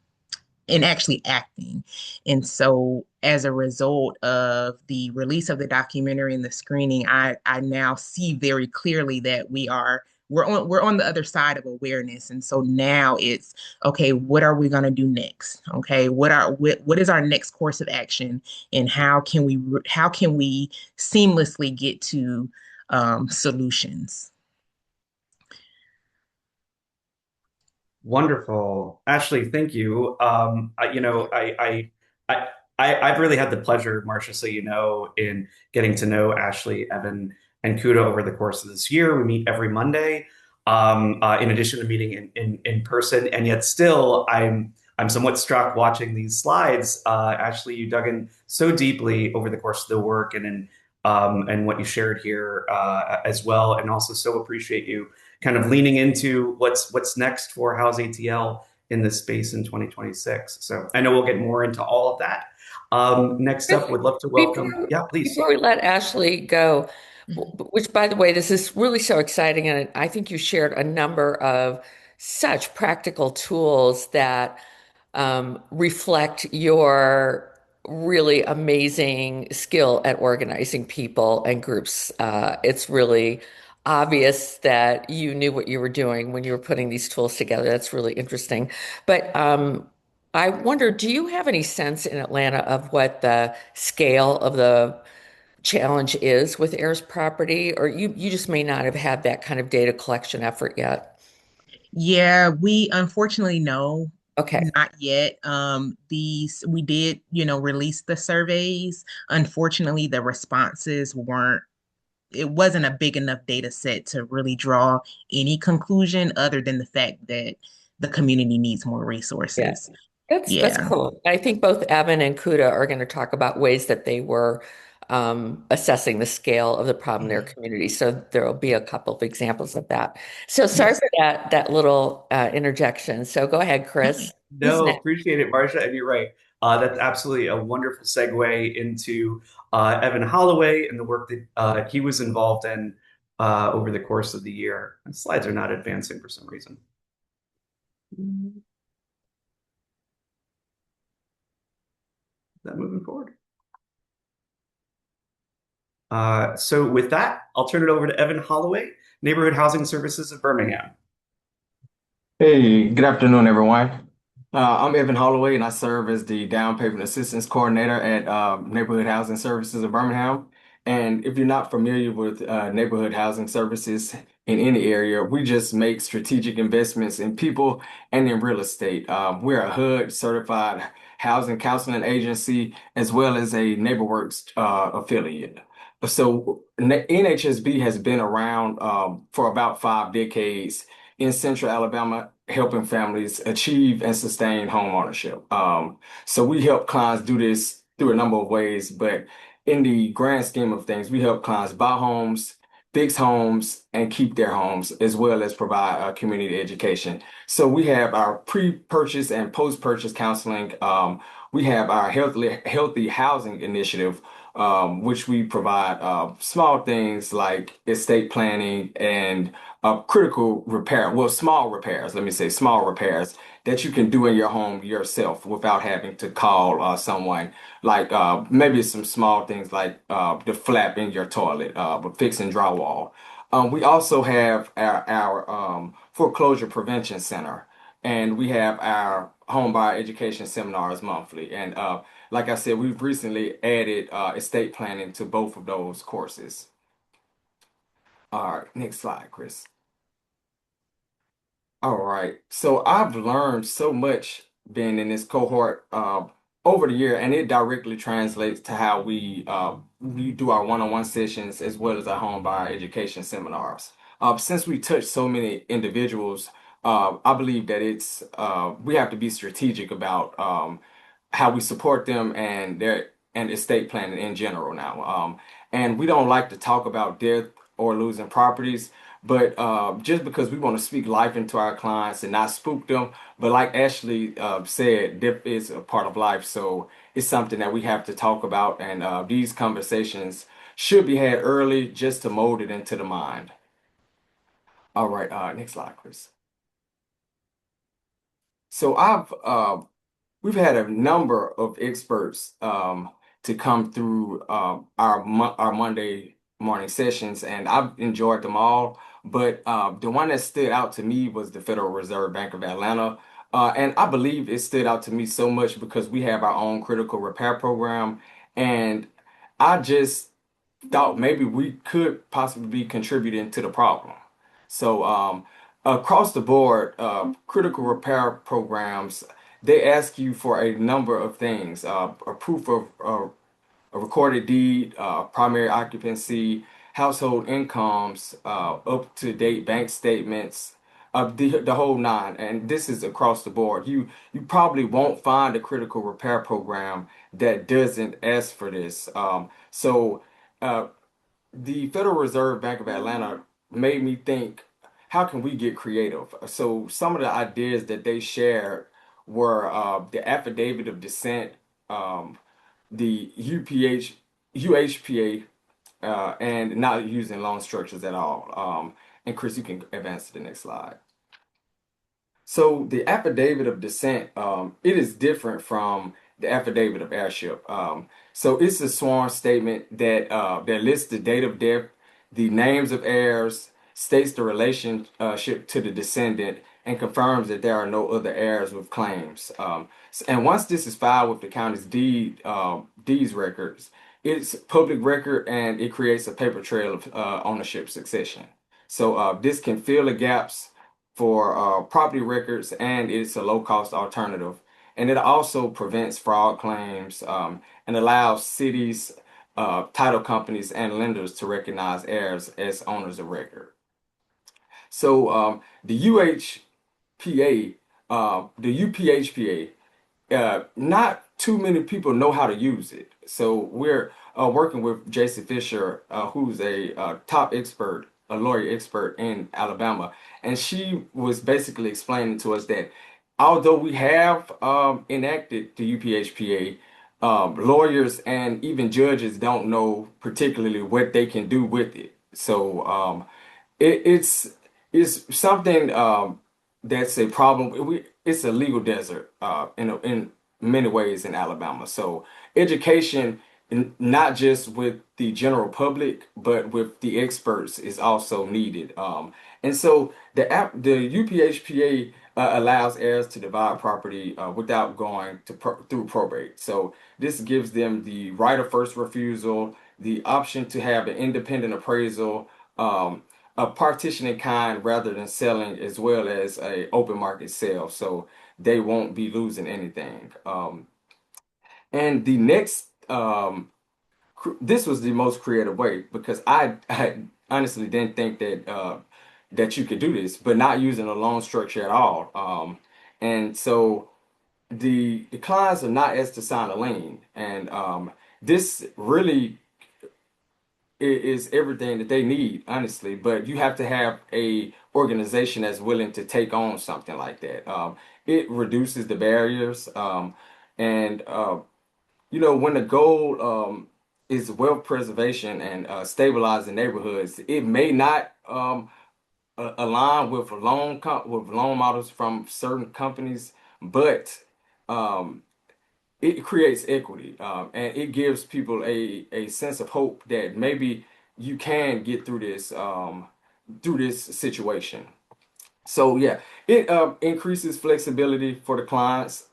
and actually acting? And so as a result of the release of the documentary and the screening, I now see very clearly that we're on the other side of awareness. And so now it's, okay, what are we going to do next? Okay, what is our next course of action, and how can we seamlessly get to solutions? Wonderful, Ashley. Thank you. I, I've really had the pleasure, Marcia, so you know, in getting to know Ashley, Evan, and Kuda over the course of this year. We meet every Monday, in addition to meeting in person, and yet still, I'm somewhat struck watching these slides. Ashley, you dug in so deeply over the course of the work and what you shared here as well, and also so appreciate you kind of leaning into what's next for House ATL in this space in 2026. So I know we'll get more into all of that. Next up, would love to welcome. Before, Yeah, please. before we let Ashley go, which by the way, this is really so exciting, and I think you shared a number of such practical tools that reflect your really amazing skill at organizing people and groups. It's really obvious that you knew what you were doing when you were putting these tools together. That's really interesting. But I wonder, do you have any sense in Atlanta of what the scale of the challenge is with heirs property, or you just may not have had that kind of data collection effort yet? Yeah, we unfortunately no, Okay. not yet. These we did, release the surveys. Unfortunately, the responses weren't. It wasn't a big enough data set to really draw any conclusion other than the fact that the community needs more Yeah. resources. That's Yeah. cool. I think both Evan and Kuda are going to talk about ways that they were assessing the scale of the problem in their Mhm. community. So there will be a couple of examples of that. So sorry Yes. for that little interjection. So go ahead, Chris. Who's No, next? appreciate it, Marcia, and you're right. That's absolutely a wonderful segue into Evan Holloway and the work that he was involved in over the course of the year. And slides are not advancing for some reason. Is that moving forward? So with that, I'll turn it over to Evan Holloway, Neighborhood Housing Services of Birmingham. Hey, good afternoon, everyone. I'm Evan Holloway, and I serve as the Down Payment Assistance Coordinator at Neighborhood Housing Services of Birmingham. And if you're not familiar with neighborhood housing services in any area, we just make strategic investments in people and in real estate. We're a HUD certified housing counseling agency as well as a NeighborWorks affiliate. So NHSB has been around for about 5 decades in Central Alabama, helping families achieve and sustain home ownership. So we help clients do this through a number of ways, but in the grand scheme of things, we help clients buy homes, fix homes, and keep their homes, as well as provide community education. So we have our pre-purchase and post-purchase counseling. We have our healthy housing initiative, which we provide small things like estate planning and critical repair, well, small repairs, let me say small repairs that you can do in your home yourself without having to call someone, like maybe some small things like the flap in your toilet, but fixing drywall. We also have our foreclosure prevention center, and we have our home buyer education seminars monthly. And like I said, we've recently added estate planning to both of those courses. All right, next slide, Chris. All right. So I've learned so much being in this cohort over the year, and it directly translates to how we do our one-on-one sessions as well as our home buyer education seminars. Since we touch so many individuals, I believe that it's we have to be strategic about how we support them and their and estate planning in general now. And we don't like to talk about death or losing properties. But just because we want to speak life into our clients and not spook them, but like Ashley said, death is a part of life, so it's something that we have to talk about, and these conversations should be had early just to mold it into the mind. All right, next slide, Chris. So we've had a number of experts to come through our Monday morning sessions, and I've enjoyed them all. But the one that stood out to me was the Federal Reserve Bank of Atlanta. And I believe it stood out to me so much because we have our own critical repair program. And I just thought maybe we could possibly be contributing to the problem. So across the board, critical repair programs, they ask you for a number of things, a proof of a recorded deed, primary occupancy, household incomes, up-to-date bank statements, the whole nine. And this is across the board. You probably won't find a critical repair program that doesn't ask for this. So uh, the Federal Reserve Bank of Atlanta made me think, how can we get creative? So some of the ideas that they shared were the affidavit of descent, the UHPA, and not using loan structures at all. And Chris, you can advance to the next slide. So the affidavit of descent, it is different from the affidavit of heirship. So it's a sworn statement that lists the date of death, the names of heirs, states the relationship to the descendant, and confirms that there are no other heirs with claims. And once this is filed with the county's deeds records, it's public record and it creates a paper trail of ownership succession. So this can fill the gaps for property records, and it's a low-cost alternative. And it also prevents fraud claims and allows cities, title companies, and lenders to recognize heirs as owners of record. So the UHPA, the UPHPA not too many people know how to use it. So we're working with Jason Fisher, who's a top expert, a lawyer expert in Alabama, and she was basically explaining to us that although we have enacted the UPHPA, lawyers and even judges don't know particularly what they can do with it. So it's something that's a problem. It's a legal desert in many ways in Alabama. So education, not just with the general public, but with the experts, is also needed. And so the UPHPA allows heirs to divide property without going through probate. So this gives them the right of first refusal, the option to have an independent appraisal. A partition in kind rather than selling, as well as a open market sale, so they won't be losing anything. And the next, this was the most creative way because I honestly didn't think that you could do this, but not using a loan structure at all. And so the clients are not asked to sign a lien, and this really is everything that they need, honestly. But you have to have a organization that's willing to take on something like that. It reduces the barriers, and when the goal is wealth preservation and stabilizing neighborhoods, it may not align with with loan models from certain companies, but um, it creates equity, and it gives people a sense of hope that maybe you can get through this situation. So yeah, it increases flexibility for the clients.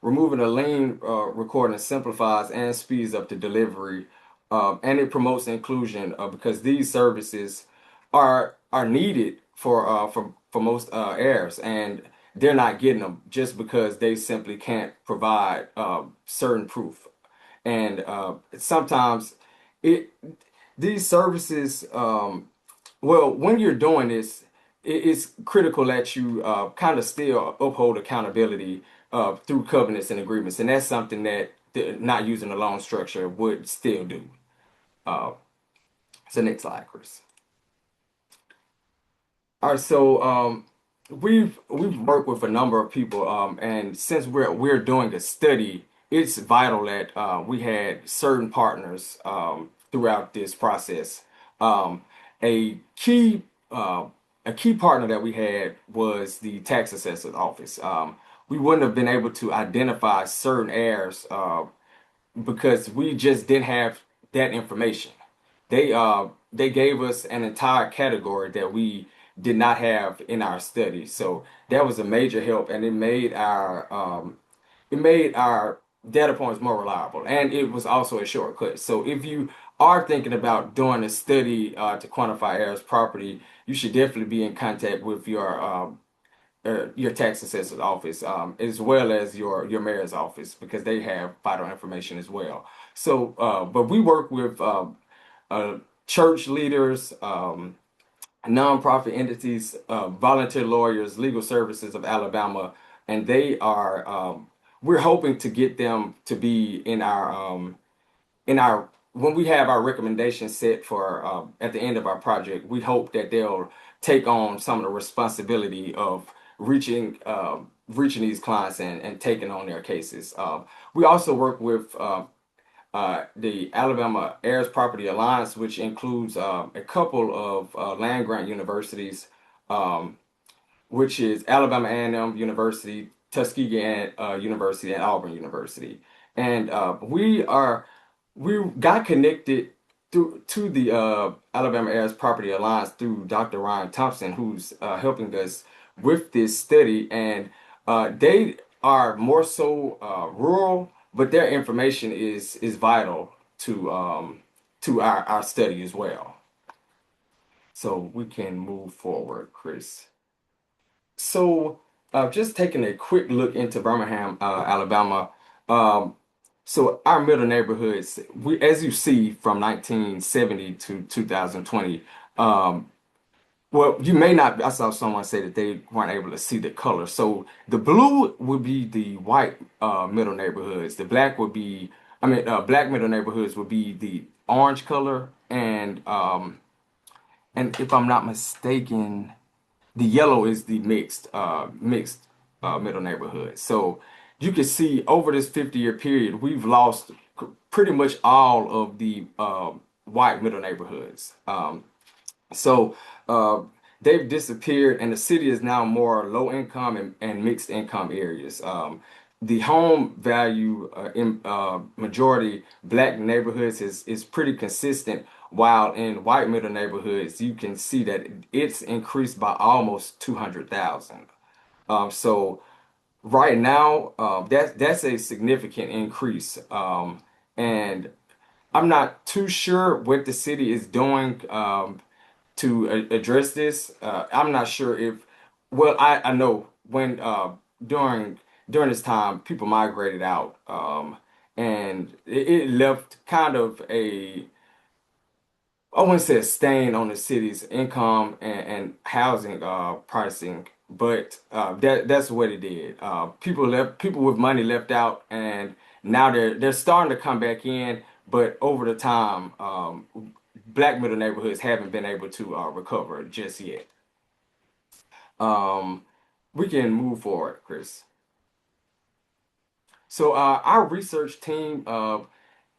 Removing a lien recording simplifies and speeds up the delivery, and it promotes inclusion because these services are needed for most heirs, and they're not getting them just because they simply can't provide certain proof. And sometimes it these services, well, when you're doing this, it's critical that you kind of still uphold accountability through covenants and agreements, and that's something that not using a loan structure would still do. Uh, so next slide, Chris. All right, so we've worked with a number of people, and since we're doing a study, it's vital that we had certain partners throughout this process. Um, a key a key partner that we had was the tax assessor's office. We wouldn't have been able to identify certain heirs because we just didn't have that information. They gave us an entire category that we did not have in our study. So that was a major help, and it made our data points more reliable, and it was also a shortcut. So if you are thinking about doing a study to quantify heirs property, you should definitely be in contact with your tax assessor's office, as well as your mayor's office, because they have vital information as well. So, but we work with church leaders, nonprofit entities, volunteer lawyers, legal services of Alabama, and they are. We're hoping to get them to be in our when we have our recommendations set for at the end of our project. We hope that they'll take on some of the responsibility of reaching these clients and taking on their cases. We also work with the Alabama Heirs Property Alliance, which includes a couple of land grant universities, um, which is Alabama A&M University, Tuskegee University, and Auburn University. And we got connected through to the Alabama Heirs Property Alliance through Dr. Ryan Thompson, who's helping us with this study. And they are more so rural, but their information is vital to our study as well. So we can move forward, Chris. So, just taking a quick look into Birmingham, Alabama. Um, so our middle neighborhoods, as you see from 1970 to 2020, um, Well, you may not. I saw someone say that they weren't able to see the color. So the blue would be the white middle neighborhoods. The black would be, black middle neighborhoods would be the orange color, and if I'm not mistaken, the yellow is the mixed middle neighborhood. So you can see over this 50-year period, we've lost pretty much all of the white middle neighborhoods. So uh, they've disappeared, and the city is now more low income and mixed income areas. The home value in majority black neighborhoods is pretty consistent, while in white middle neighborhoods, you can see that it's increased by almost 200,000. So right now, that's a significant increase. And I'm not too sure what the city is doing to address this. I'm not sure if, well, I know when during during this time people migrated out, and it left kind of I wouldn't say a stain on the city's income and housing pricing, but that's what it did. People with money left out, and now they're starting to come back in, but over the time, black middle neighborhoods haven't been able to recover just yet. Um, we can move forward, Chris. So our research team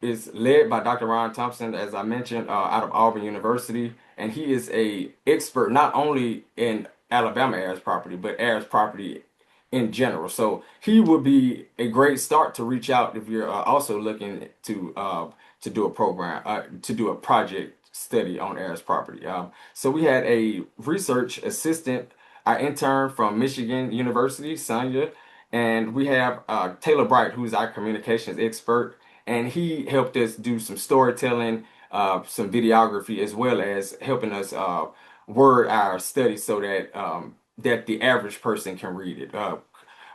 is led by Dr. Ron Thompson, as I mentioned, out of Auburn University, and he is a expert not only in Alabama heirs property, but heirs property in general. So he would be a great start to reach out if you're also looking to do a program, to do a project study on heirs property. So we had a research assistant, our intern from Michigan University, Sonia, and we have Taylor Bright, who's our communications expert, and he helped us do some storytelling, some videography, as well as helping us word our study so that that the average person can read it.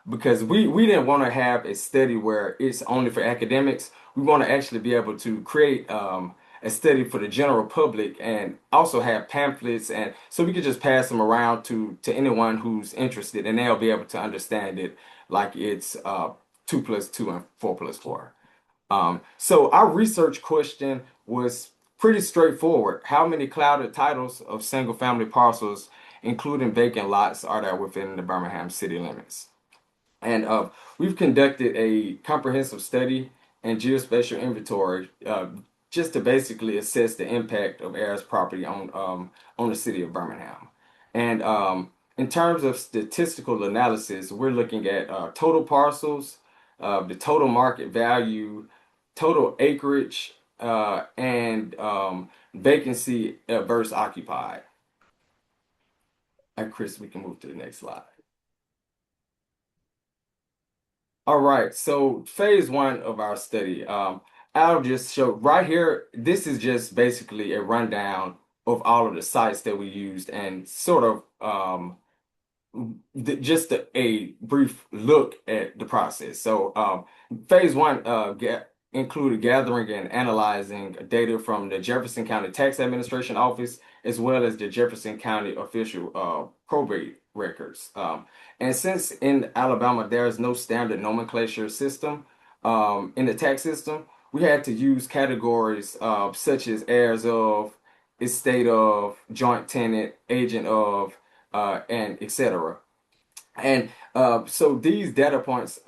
Because we didn't want to have a study where it's only for academics. We want to actually be able to create a study for the general public and also have pamphlets, and so we could just pass them around to anyone who's interested, and they'll be able to understand it like it's 2 plus 2 and 4 plus 4. So our research question was pretty straightforward. How many clouded titles of single family parcels, including vacant lots, are there within the Birmingham city limits? And we've conducted a comprehensive study and geospatial inventory just to basically assess the impact of heirs property on the city of Birmingham. And in terms of statistical analysis, we're looking at total parcels, the total market value, total acreage, and vacancy versus occupied. And Chris, we can move to the next slide. All right, so phase one of our study. I'll just show right here. This is just basically a rundown of all of the sites that we used and sort of just a brief look at the process. So, phase one included gathering and analyzing data from the Jefferson County Tax Administration Office as well as the Jefferson County official probate records. And since in Alabama there is no standard nomenclature system in the tax system, we had to use categories such as heirs of, estate of, joint tenant, agent of, and etc. And so these data points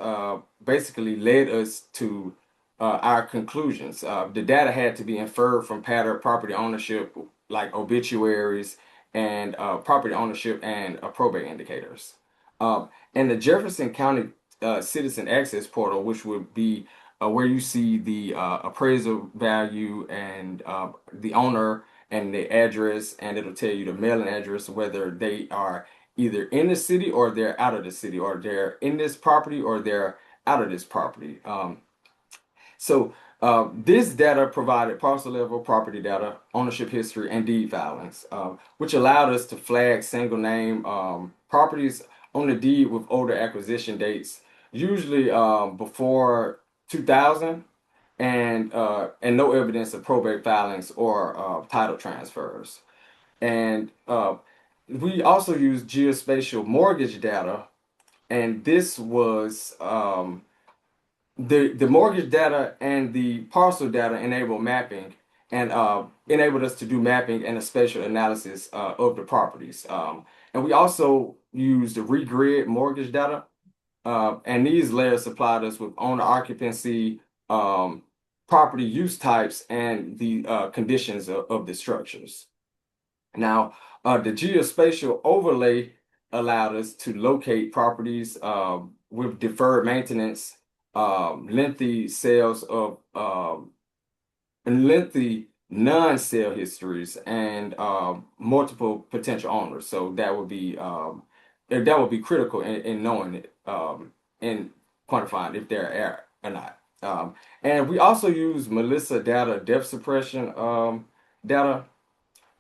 basically led us to our conclusions. The data had to be inferred from pattern property ownership, like obituaries and property ownership and probate indicators. And the Jefferson County Citizen Access Portal, which would be where you see the appraisal value and the owner and the address, and it'll tell you the mailing address, whether they are either in the city or they're out of the city, or they're in this property or they're out of this property. This data provided parcel level property data, ownership history, and deed filings, which allowed us to flag single name properties on the deed with older acquisition dates, usually before 2000, and no evidence of probate filings or title transfers. And we also use geospatial mortgage data, and this was the mortgage data and the parcel data enable mapping and enabled us to do mapping and a spatial analysis of the properties. And we also used the regrid mortgage data, and these layers supplied us with owner occupancy, um, property use types, and the conditions of the structures. Now, the geospatial overlay allowed us to locate properties with deferred maintenance, lengthy sales of and lengthy non-sale histories, and multiple potential owners. So that would be critical in knowing it and quantifying if they're air or not. And we also use Melissa data depth suppression data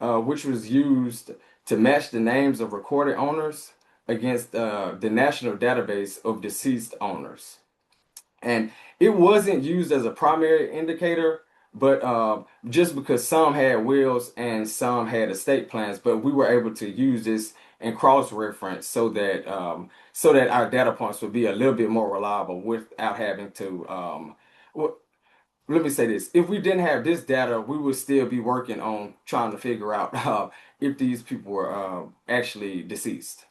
which was used to match the names of recorded owners against the national database of deceased owners. And it wasn't used as a primary indicator, but just because some had wills and some had estate plans, but we were able to use this and cross-reference so that our data points would be a little bit more reliable without having to let me say this. If we didn't have this data, we would still be working on trying to figure out if these people were actually deceased.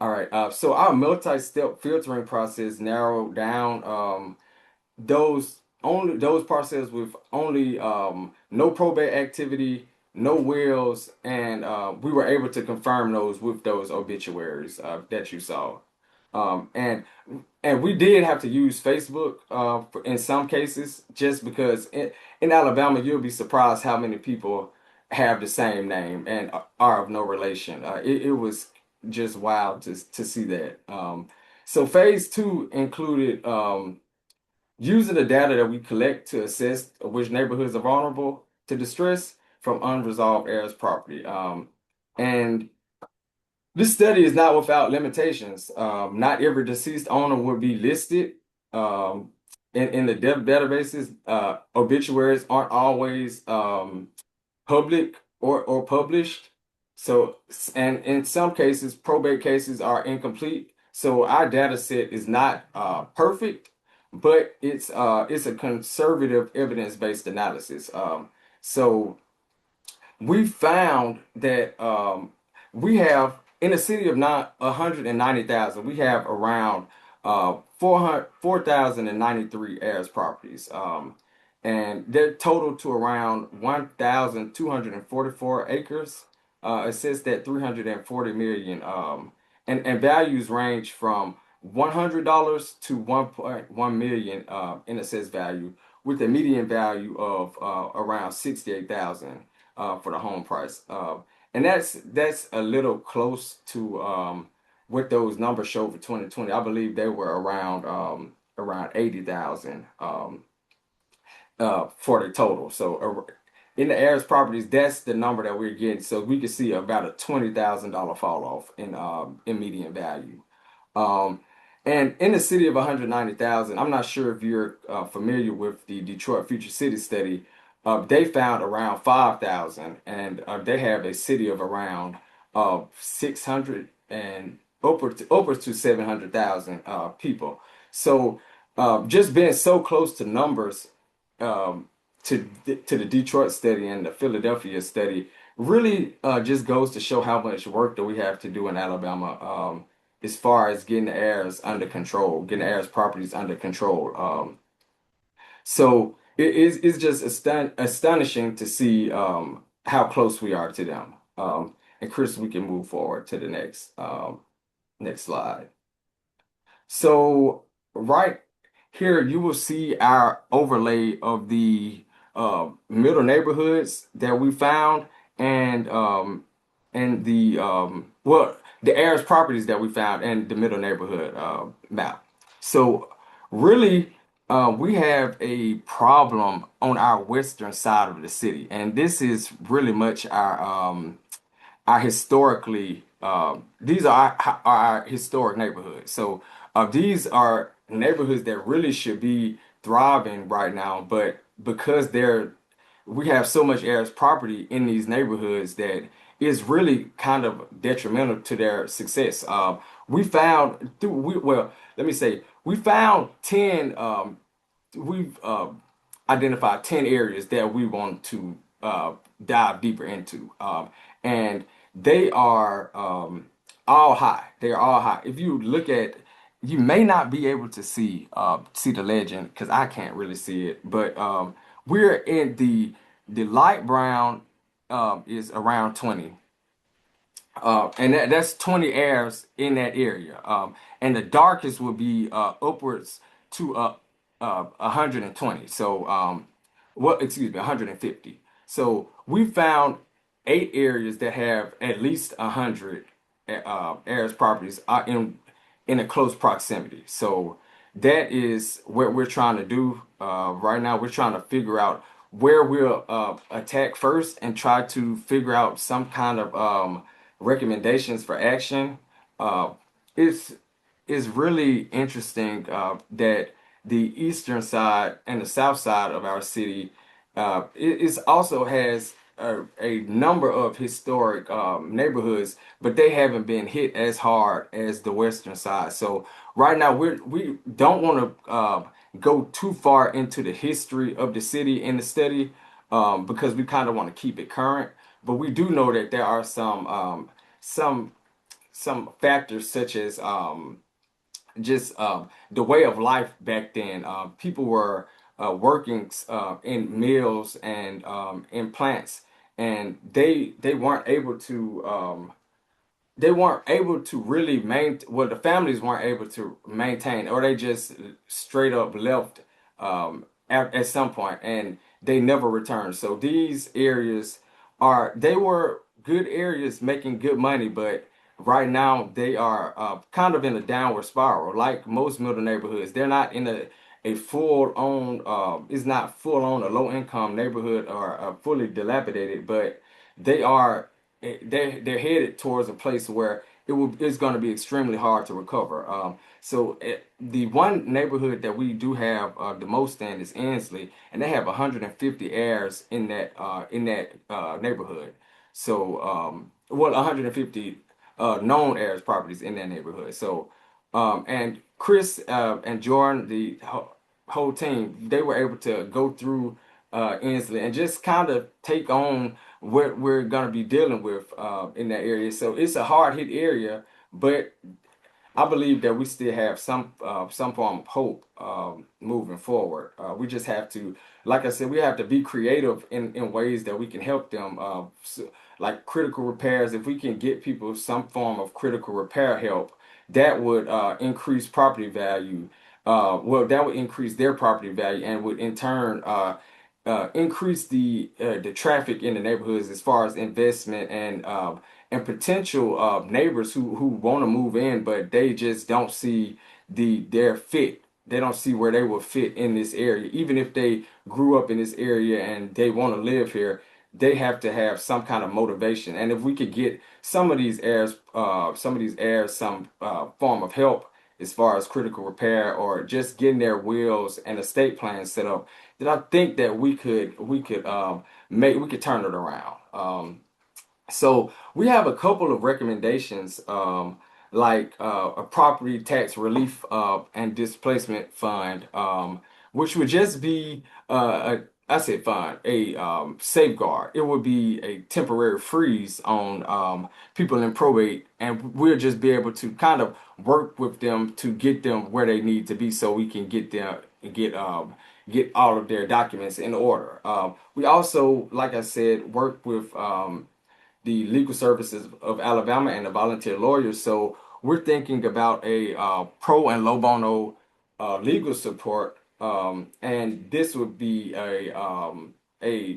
All right. So our multi-step filtering process narrowed down those parcels with only no probate activity, no wills, and we were able to confirm those with those obituaries that you saw. Um, and and we did have to use Facebook in some cases, just because in Alabama you'll be surprised how many people have the same name and are of no relation. It was just wild to see that. So phase two included using the data that we collect to assess which neighborhoods are vulnerable to distress from unresolved heirs property. And this study is not without limitations. Not every deceased owner will be listed um, in the databases. Obituaries aren't always public or published. So, and in some cases, probate cases are incomplete. So our data set is not perfect, but it's a conservative evidence-based analysis. So we found that we have in the city of not 190,000, we have around 4,093 heirs properties. And they're total to around 1,244 acres. It says that 340 million. And values range from $100 to 1.1 million in assessed value, with a median value of around 68,000 for the home price. And that's a little close to what those numbers showed for 2020. I believe they were around 80,000 for the total. So in the heirs properties, that's the number that we're getting. So we can see about a $20,000 fall off in median value. Um, and in the city of 190,000, I'm not sure if you're familiar with the Detroit Future City study. They found around 5,000, and they have a city of around 600 and over to 700,000 people. So just being so close to numbers um, to the Detroit study and the Philadelphia study really just goes to show how much work that we have to do in Alabama as far as getting the heirs under control, getting the heirs properties under control. So it's just astonishing to see how close we are to them. And Chris, we can move forward to the next slide. So right here, you will see our overlay of the middle neighborhoods that we found and the heirs properties that we found and the middle neighborhood map. So really, we have a problem on our western side of the city, and this is really much our historically these are our historic neighborhoods. So these are neighborhoods that really should be thriving right now, but because we have so much heirs property in these neighborhoods that is really kind of detrimental to their success. We found through well, let me say we found 10. We've identified 10 areas that we want to dive deeper into. And they are all high. They are all high. If you look at, you may not be able to see the legend because I can't really see it, but we're in the light brown is around 20. And that's 20 heirs in that area. And the darkest will be upwards to 120. So, excuse me, 150. So we found 8 areas that have at least 100 heirs properties in a close proximity. So that is what we're trying to do right now. We're trying to figure out where we'll attack first and try to figure out some kind of recommendations for action. It's it's really interesting that the eastern side and the south side of our city it also has a number of historic neighborhoods, but they haven't been hit as hard as the western side. So right now we don't want to go too far into the history of the city in the study because we kind of want to keep it current. But we do know that there are some some factors such as just the way of life back then. People were working in mills and in plants, and they weren't able to really maintain, well, the families weren't able to maintain, or they just straight up left at some point and they never returned. So these areas they were good areas making good money, but right now they are kind of in a downward spiral. Like most middle neighborhoods, they're not in a full on, it's not full on a low income neighborhood or fully dilapidated, but they are they're headed towards a place where it's going to be extremely hard to recover. The one neighborhood that we do have the most in is Ansley, and they have 150 heirs in that neighborhood. So well, 150 known heirs properties in that neighborhood. So and Chris and Jordan, the whole team, they were able to go through Inslee and just kind of take on what we're going to be dealing with in that area. So it's a hard hit area, but I believe that we still have some form of hope moving forward. We just have to, like I said, we have to be creative in ways that we can help them. Like critical repairs, if we can get people some form of critical repair help, that would increase property value. Well, that would increase their property value and would in turn increase the traffic in the neighborhoods as far as investment and potential neighbors who want to move in, but they just don't see their fit. They don't see where they will fit in this area. Even if they grew up in this area and they want to live here, they have to have some kind of motivation. And if we could get some of these heirs, some form of help as far as critical repair or just getting their wills and estate plans set up, then I think that we could turn it around. So we have a couple of recommendations, like a property tax relief and displacement fund, which would just be I said fund, a safeguard. It would be a temporary freeze on people in probate, and we'll just be able to kind of work with them to get them where they need to be, so we can get all of their documents in order. We also, like I said, work with the legal services of Alabama and the volunteer lawyers. So we're thinking about a pro and low bono legal support, and this would be a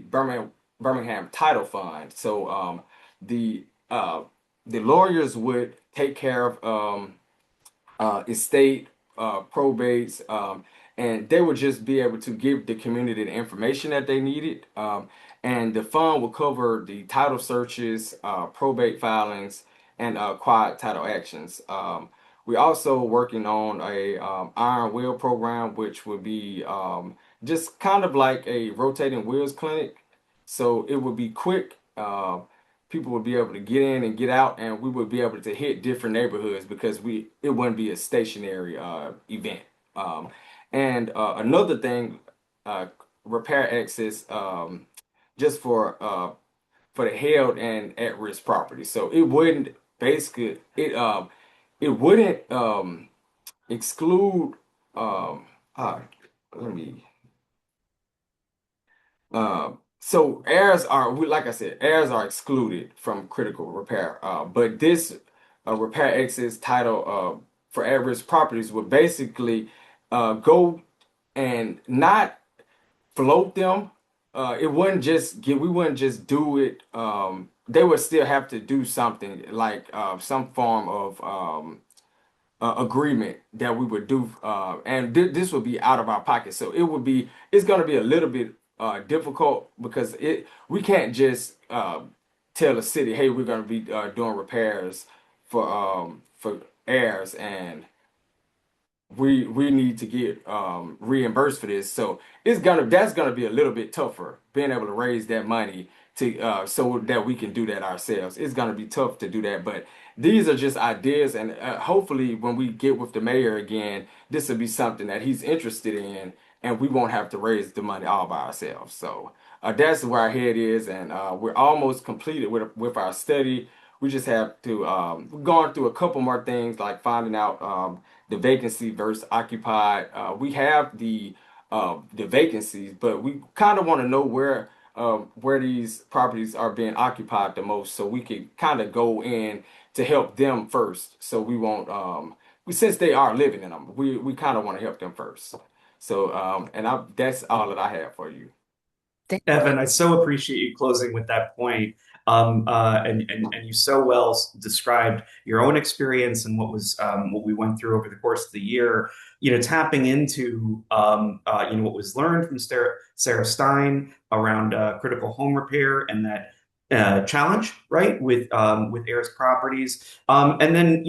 Birmingham title fund. So the the lawyers would take care of estate, probates, and they would just be able to give the community the information that they needed. And the fund will cover the title searches, probate filings, and quiet title actions. We're also working on a Iron Will program, which would be just kind of like a rotating wheels clinic. So it would be quick. People would be able to get in and get out, and we would be able to hit different neighborhoods because it wouldn't be a stationary event. Um, and another thing, uh, repair access just for the held and at risk property. So it wouldn't basically it wouldn't exclude um uh, let me so heirs are like I said, heirs are excluded from critical repair. But this repair access title for at risk properties would basically go and not float them. It wouldn't just get, we wouldn't just do it. They would still have to do something like some form of agreement that we would do, and this would be out of our pocket. So it's going to be a little bit difficult because we can't just tell the city, hey, we're going to be doing repairs for heirs and we need to get reimbursed for this. So that's gonna be a little bit tougher being able to raise that money to so that we can do that ourselves. It's gonna be tough to do that, but these are just ideas, and hopefully when we get with the mayor again, this will be something that he's interested in, and we won't have to raise the money all by ourselves. So that's where our head is, and we're almost completed with our study. We just have to we've gone through a couple more things like finding out the vacancy versus occupied. We have the vacancies, but we kind of want to know where these properties are being occupied the most, so we can kind of go in to help them first. So we won't since they are living in them, we kind of want to help them first. So that's all that I have for you. Evan, I so appreciate you closing with that point. And you so well described your own experience and what we went through over the course of the year. You know, tapping into what was learned from Sarah Stein around critical home repair and that challenge, right, with Heirs properties, and then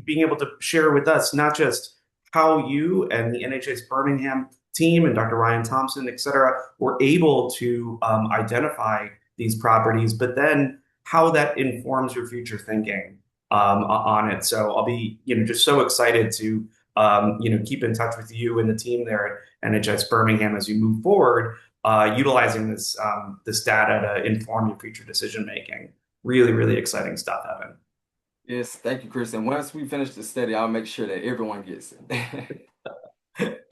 being able to share with us not just how you and the NHS Birmingham team and Dr. Ryan Thompson, et cetera, were able to identify these properties, but then how that informs your future thinking on it. So I'll be, just so excited to, keep in touch with you and the team there at NHS Birmingham as you move forward, utilizing this data to inform your future decision making. Really, really exciting stuff, Evan. Yes, thank you, Chris. And once we finish the study, I'll make sure that everyone gets it.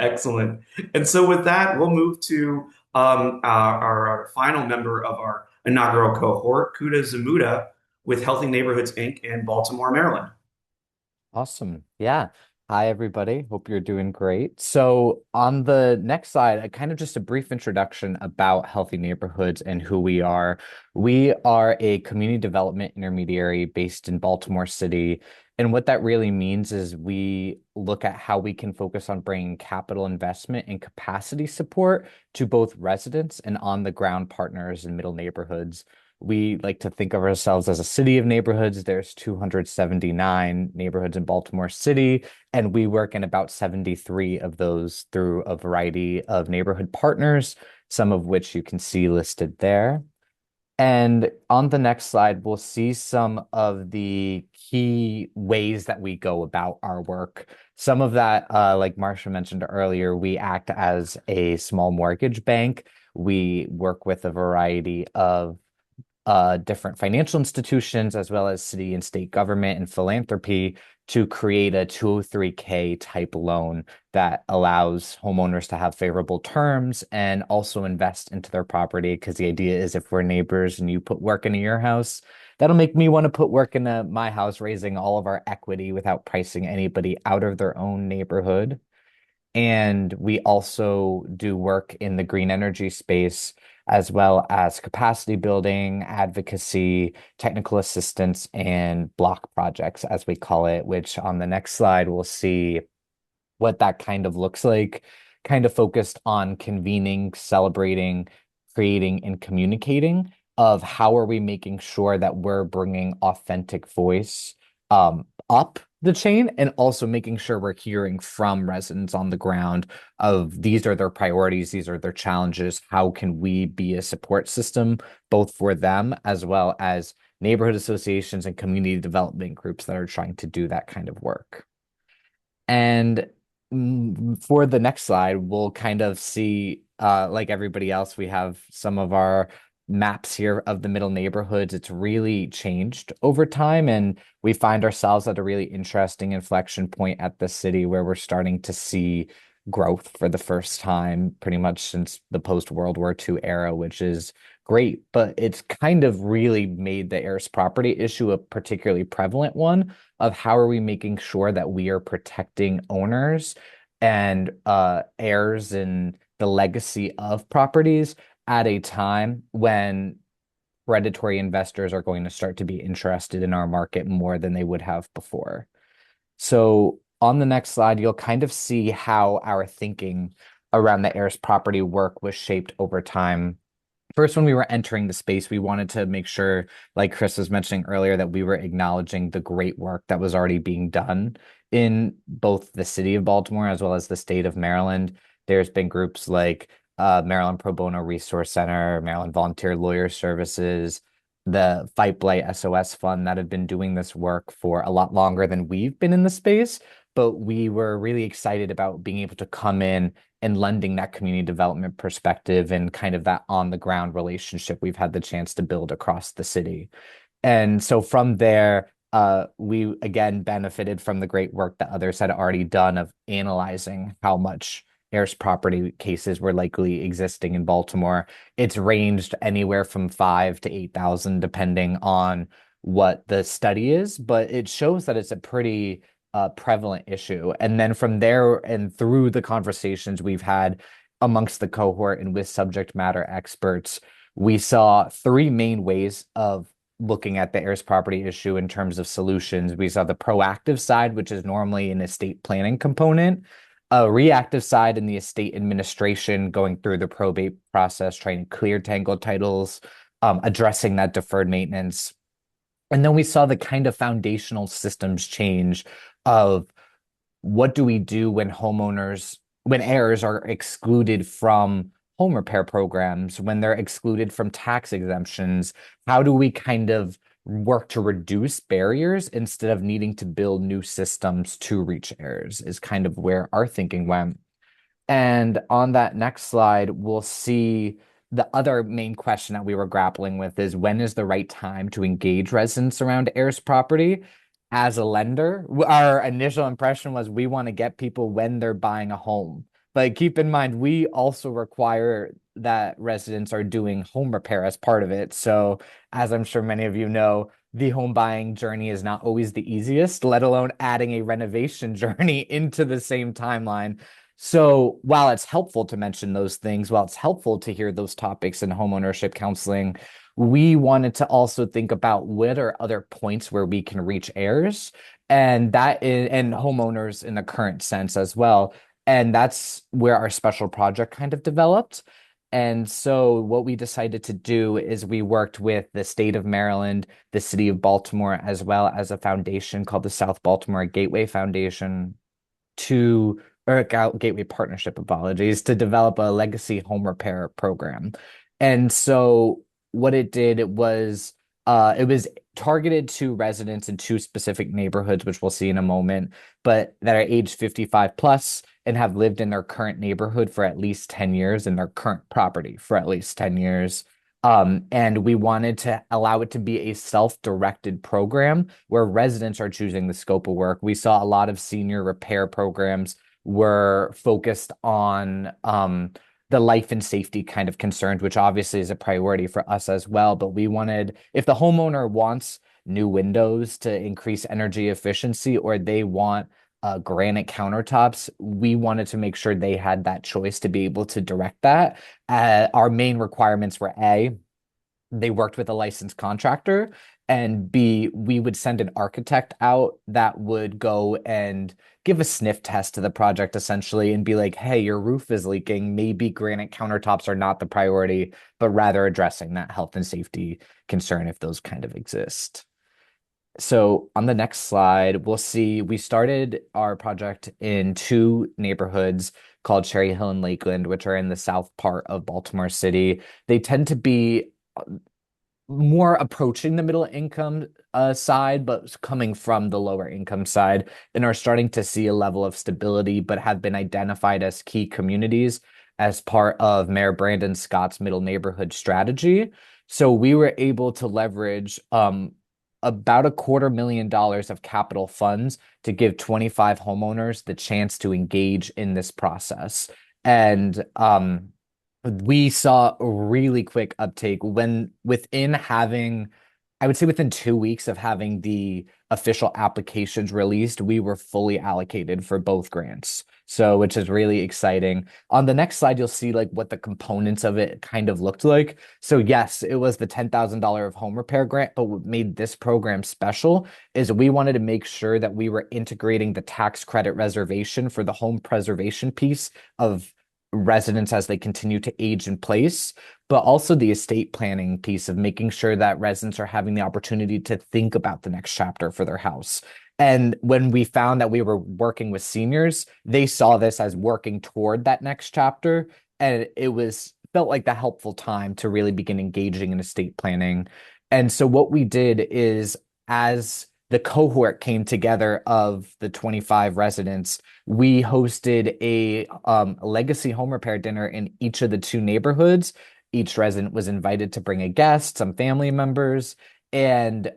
Excellent. And so with that, we'll move to our final member of our inaugural cohort, Kuda Zamuda with Healthy Neighborhoods, Inc. in Baltimore, Maryland. Awesome. Yeah. Hi, everybody. Hope you're doing great. So, on the next slide, kind of just a brief introduction about Healthy Neighborhoods and who we are. We are a community development intermediary based in Baltimore City. And what that really means is we look at how we can focus on bringing capital investment and capacity support to both residents and on-the-ground partners in middle neighborhoods. We like to think of ourselves as a city of neighborhoods. There's 279 neighborhoods in Baltimore City, and we work in about 73 of those through a variety of neighborhood partners, some of which you can see listed there. And on the next slide, we'll see some of the key ways that we go about our work. Some of that, like Marcia mentioned earlier, we act as a small mortgage bank. We work with a variety of different financial institutions, as well as city and state government and philanthropy, to create a 203K type loan that allows homeowners to have favorable terms and also invest into their property. Because the idea is if we're neighbors and you put work into your house, that'll make me want to put work into my house, raising all of our equity without pricing anybody out of their own neighborhood. And we also do work in the green energy space, as well as capacity building, advocacy, technical assistance, and block projects, as we call it, which on the next slide, we'll see what that kind of looks like, kind of focused on convening, celebrating, creating, and communicating of how are we making sure that we're bringing authentic voice up the chain, and also making sure we're hearing from residents on the ground of these are their priorities, these are their challenges. How can we be a support system both for them as well as neighborhood associations and community development groups that are trying to do that kind of work? And for the next slide, we'll kind of see, like everybody else, we have some of our maps here of the middle neighborhoods. It's really changed over time, and we find ourselves at a really interesting inflection point at the city where we're starting to see growth for the first time, pretty much since the post-World War II era, which is great. But it's kind of really made the Heirs property issue a particularly prevalent one of how are we making sure that we are protecting owners and heirs and the legacy of properties at a time when predatory investors are going to start to be interested in our market more than they would have before. So on the next slide, you'll kind of see how our thinking around the heirs property work was shaped over time. First, when we were entering the space, we wanted to make sure, like Chris was mentioning earlier, that we were acknowledging the great work that was already being done in both the city of Baltimore as well as the state of Maryland. There's been groups like Maryland Pro Bono Resource Center, Maryland Volunteer Lawyer Services, the Fight Blight SOS Fund that have been doing this work for a lot longer than we've been in the space. But we were really excited about being able to come in and lending that community development perspective and kind of that on the ground relationship we've had the chance to build across the city. And so from there, we again benefited from the great work that others had already done of analyzing how much heirs property cases were likely existing in Baltimore. It's ranged anywhere from 5 to 8,000, depending on what the study is, but it shows that it's a pretty prevalent issue. And then from there and through the conversations we've had amongst the cohort and with subject matter experts, we saw three main ways of looking at the heirs property issue in terms of solutions. We saw the proactive side, which is normally an estate planning component, a reactive side in the estate administration, going through the probate process, trying to clear tangled titles, addressing that deferred maintenance. And then we saw the kind of foundational systems change of what do we do when when heirs are excluded from home repair programs, when they're excluded from tax exemptions? How do we kind of work to reduce barriers instead of needing to build new systems to reach heirs is kind of where our thinking went. And on that next slide, we'll see the other main question that we were grappling with is when is the right time to engage residents around heirs property? As a lender, our initial impression was we want to get people when they're buying a home. But keep in mind, we also require that residents are doing home repair as part of it. So, as I'm sure many of you know, the home buying journey is not always the easiest, let alone adding a renovation journey into the same timeline. So while it's helpful to mention those things, while it's helpful to hear those topics in homeownership counseling, we wanted to also think about what are other points where we can reach heirs and and homeowners in the current sense as well. And that's where our special project kind of developed. And so what we decided to do is we worked with the state of Maryland, the city of Baltimore, as well as a foundation called the South Baltimore Gateway Foundation to or Gateway Partnership, apologies, to develop a legacy home repair program. And so what it was targeted to residents in two specific neighborhoods, which we'll see in a moment, but that are age 55 plus and have lived in their current neighborhood for at least 10 years in their current property for at least 10 years. And we wanted to allow it to be a self-directed program where residents are choosing the scope of work. We saw a lot of senior repair programs were focused on the life and safety kind of concerns, which obviously is a priority for us as well. But we wanted, if the homeowner wants new windows to increase energy efficiency or they want granite countertops, we wanted to make sure they had that choice to be able to direct that. Our main requirements were A, they worked with a licensed contractor, and B, we would send an architect out that would go and give a sniff test to the project essentially and be like, hey, your roof is leaking. Maybe granite countertops are not the priority, but rather addressing that health and safety concern if those kind of exist. So on the next slide, we'll see we started our project in two neighborhoods called Cherry Hill and Lakeland, which are in the south part of Baltimore City. They tend to be more approaching the middle income side, but coming from the lower income side, and are starting to see a level of stability, but have been identified as key communities as part of Mayor Brandon Scott's middle neighborhood strategy. So we were able to leverage about $250,000 of capital funds to give 25 homeowners the chance to engage in this process. And we saw a really quick uptake when within having, I would say within 2 weeks of having the official applications released, we were fully allocated for both grants. So, which is really exciting. On the next slide, you'll see like what the components of it kind of looked like. So, yes, it was the $10,000 of home repair grant, but what made this program special is we wanted to make sure that we were integrating the tax credit reservation for the home preservation piece of residents as they continue to age in place, but also the estate planning piece of making sure that residents are having the opportunity to think about the next chapter for their house. And when we found that we were working with seniors, they saw this as working toward that next chapter. And it was felt like the helpful time to really begin engaging in estate planning. And so what we did is, as the cohort came together of the 25 residents, we hosted a legacy home repair dinner in each of the two neighborhoods. Each resident was invited to bring a guest, some family members, and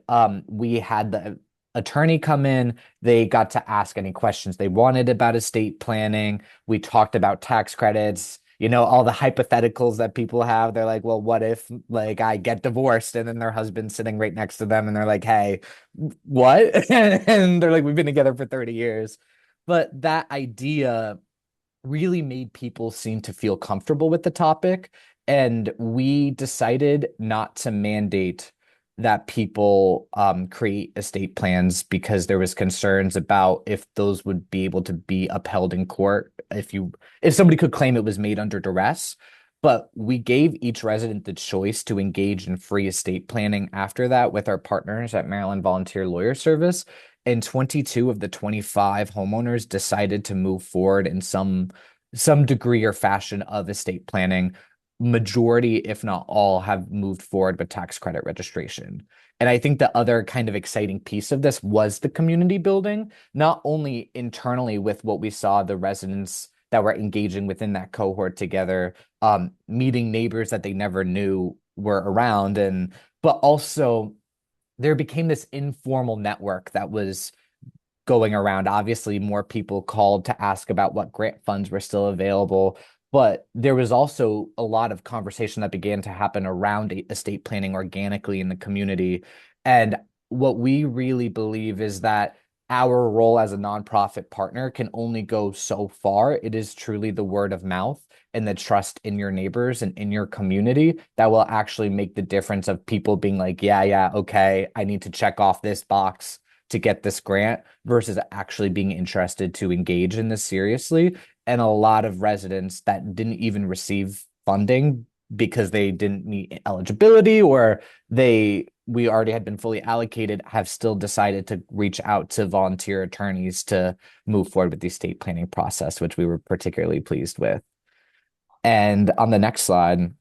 we had the attorney come in. They got to ask any questions they wanted about estate planning. We talked about tax credits, all the hypotheticals that people have. They're like, well, what if like I get divorced and then their husband's sitting right next to them and they're like, hey, what? And they're like, we've been together for 30 years. But that idea really made people seem to feel comfortable with the topic. And we decided not to mandate that people create estate plans because there was concerns about if those would be able to be upheld in court if somebody could claim it was made under duress. But we gave each resident the choice to engage in free estate planning after that with our partners at Maryland Volunteer Lawyer Service. And 22 of the 25 homeowners decided to move forward in some degree or fashion of estate planning. Majority, if not all, have moved forward with tax credit registration. And I think the other kind of exciting piece of this was the community building, not only internally with what we saw the residents that were engaging within that cohort together, meeting neighbors that they never knew were around, but also there became this informal network that was going around. Obviously, more people called to ask about what grant funds were still available, but there was also a lot of conversation that began to happen around estate planning organically in the community. And what we really believe is that our role as a nonprofit partner can only go so far. It is truly the word of mouth and the trust in your neighbors and in your community that will actually make the difference of people being like, yeah, okay, I need to check off this box to get this grant versus actually being interested to engage in this seriously. And a lot of residents that didn't even receive funding because they didn't meet eligibility or we already had been fully allocated have still decided to reach out to volunteer attorneys to move forward with the estate planning process, which we were particularly pleased with. And on the next slide,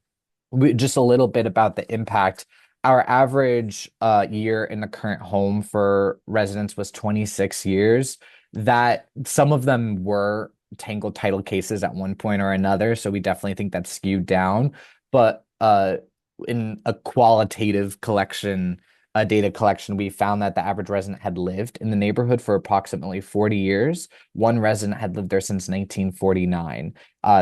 just a little bit about the impact. Our average year in the current home for residents was 26 years. That some of them were tangled title cases at one point or another, so we definitely think that's skewed down. But in a qualitative collection, a data collection, we found that the average resident had lived in the neighborhood for approximately 40 years. One resident had lived there since 1949.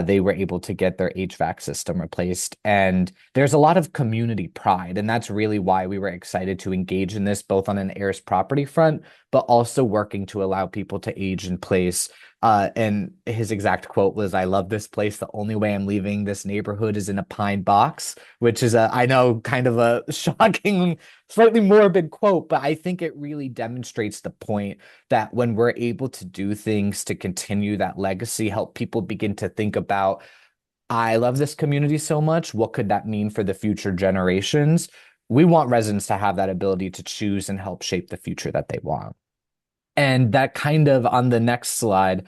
They were able to get their HVAC system replaced. And there's a lot of community pride. And that's really why we were excited to engage in this, both on an heirs property front, but also working to allow people to age in place. And his exact quote was, "I love this place. The only way I'm leaving this neighborhood is in a pine box," which is I know, kind of a shocking, slightly morbid quote, but I think it really demonstrates the point that when we're able to do things to continue that legacy, help people begin to think about, I love this community so much. What could that mean for the future generations? we want residents to have that ability to choose and help shape the future that they want. And that kind of on the next slide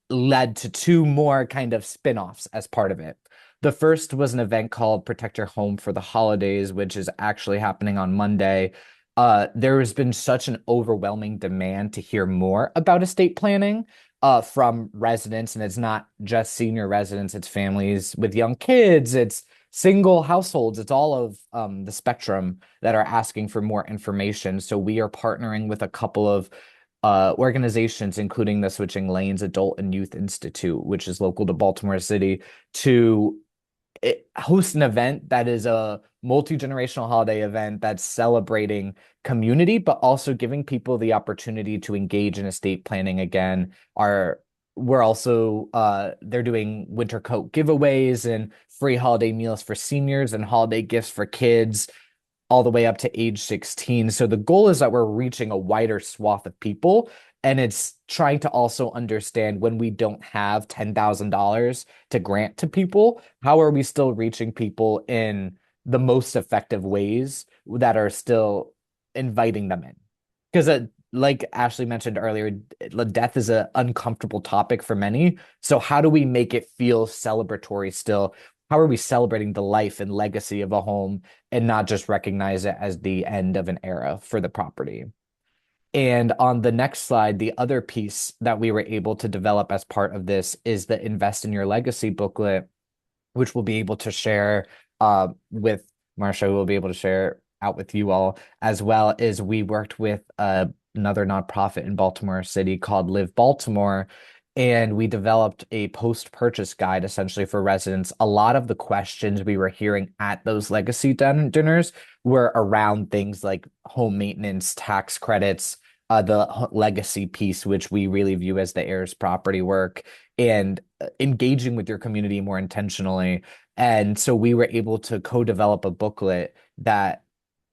led to two more kind of spin-offs as part of it. The first was an event called Protect Your Home for the Holidays, which is actually happening on Monday. There has been such an overwhelming demand to hear more about estate planning from residents, and it's not just senior residents, it's families with young kids, it's single households, it's all of the spectrum that are asking for more information. So we are partnering with a couple of organizations, including the Switching Lanes Adult and Youth Institute, which is local to Baltimore City, to host an event that is a multi-generational holiday event that's celebrating community, but also giving people the opportunity to engage in estate planning again. We're also they're doing winter coat giveaways and free holiday meals for seniors and holiday gifts for kids all the way up to age 16. So the goal is that we're reaching a wider swath of people. And it's trying to also understand when we don't have $10,000 to grant to people, how are we still reaching people in the most effective ways that are still inviting them in? Because like Ashley mentioned earlier, death is an uncomfortable topic for many. So how do we make it feel celebratory still? How are we celebrating the life and legacy of a home and not just recognize it as the end of an era for the property? And on the next slide, the other piece that we were able to develop as part of this is the Invest in Your Legacy booklet, which we'll be able to share with Marsha, who will be able to share out with you all, as well as we worked with another nonprofit in Baltimore City called Live Baltimore. And we developed a post-purchase guide essentially for residents. A lot of the questions we were hearing at those legacy dinners were around things like home maintenance, tax credits, the legacy piece, which we really view as the heirs property work, and engaging with your community more intentionally. And so we were able to co-develop a booklet that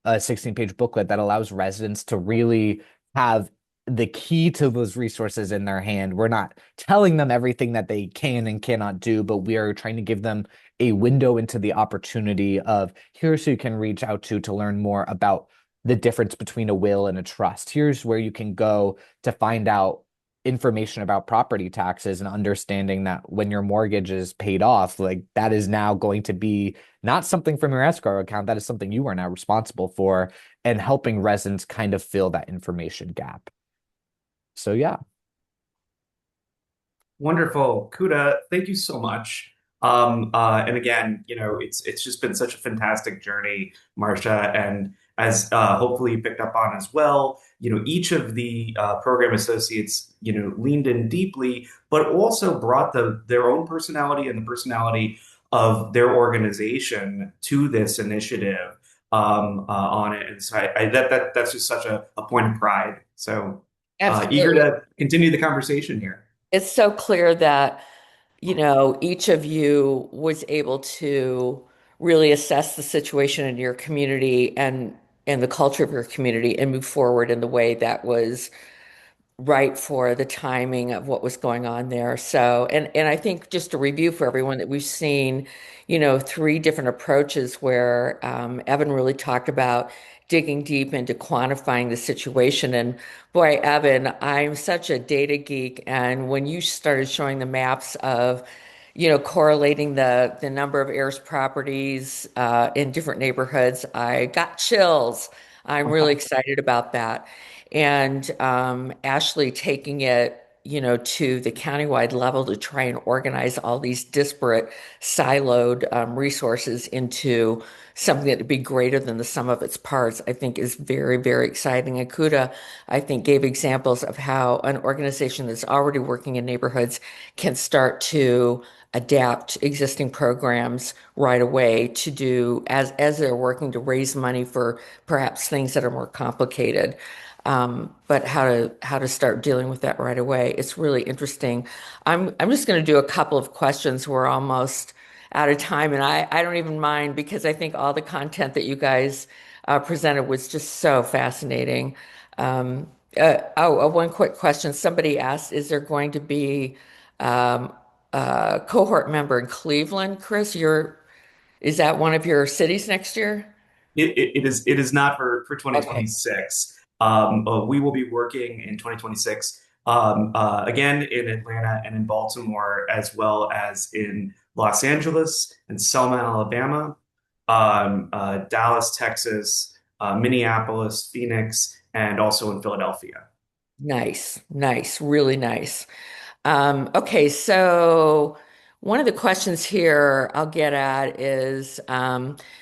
a 16-page booklet that allows residents to really have the key to those resources in their hand. We're not telling them everything that they can and cannot do, but we are trying to give them a window into the opportunity of here's who you can reach out to learn more about the difference between a will and a trust. Here's where you can go to find out information about property taxes and understanding that when your mortgage is paid off, like that is now going to be not something from your escrow account, that is something you are now responsible for, and helping residents kind of fill that information gap. So yeah. Wonderful. Kuda, thank you so much. And again, it's just been such a fantastic journey, Marcia, and as hopefully you picked up on as well, each of the program associates, leaned in deeply, but also brought their own personality and the personality of their organization to this initiative on it. And so that's just such a point of pride. So eager Absolutely. to continue the conversation here. It's so clear that, each of you was able to really assess the situation in your community and the culture of your community and move forward in the way that was right for the timing of what was going on there. So, and I think just to review for everyone that we've seen, three different approaches where Evan really talked about digging deep into quantifying the situation. And boy, Evan, I'm such a data geek. And when you started showing the maps of, correlating the number of heirs properties in different neighborhoods, I got chills. I'm really excited about that. And Ashley taking it, to the countywide level to try and organize all these disparate, siloed resources into something that would be greater than the sum of its parts, I think is very, very exciting. And Kuda, I think, gave examples of how an organization that's already working in neighborhoods can start to adapt existing programs right away to do as they're working to raise money for perhaps things that are more complicated. But how to start dealing with that right away. It's really interesting. I'm just going to do a couple of questions. We're almost out of time, and I don't even mind because I think all the content that you guys presented was just so fascinating. One quick question. Somebody asked, is there going to be a cohort member in Cleveland, Chris? Is that one of your cities next year? it is not for Okay. 2026. We will be working in 2026 again in Atlanta and in Baltimore, as well as in Los Angeles and Selma, Alabama, Dallas, Texas, Minneapolis, Phoenix, and also in Philadelphia. Nice, nice, really nice. Okay, so one of the questions here I'll get at is,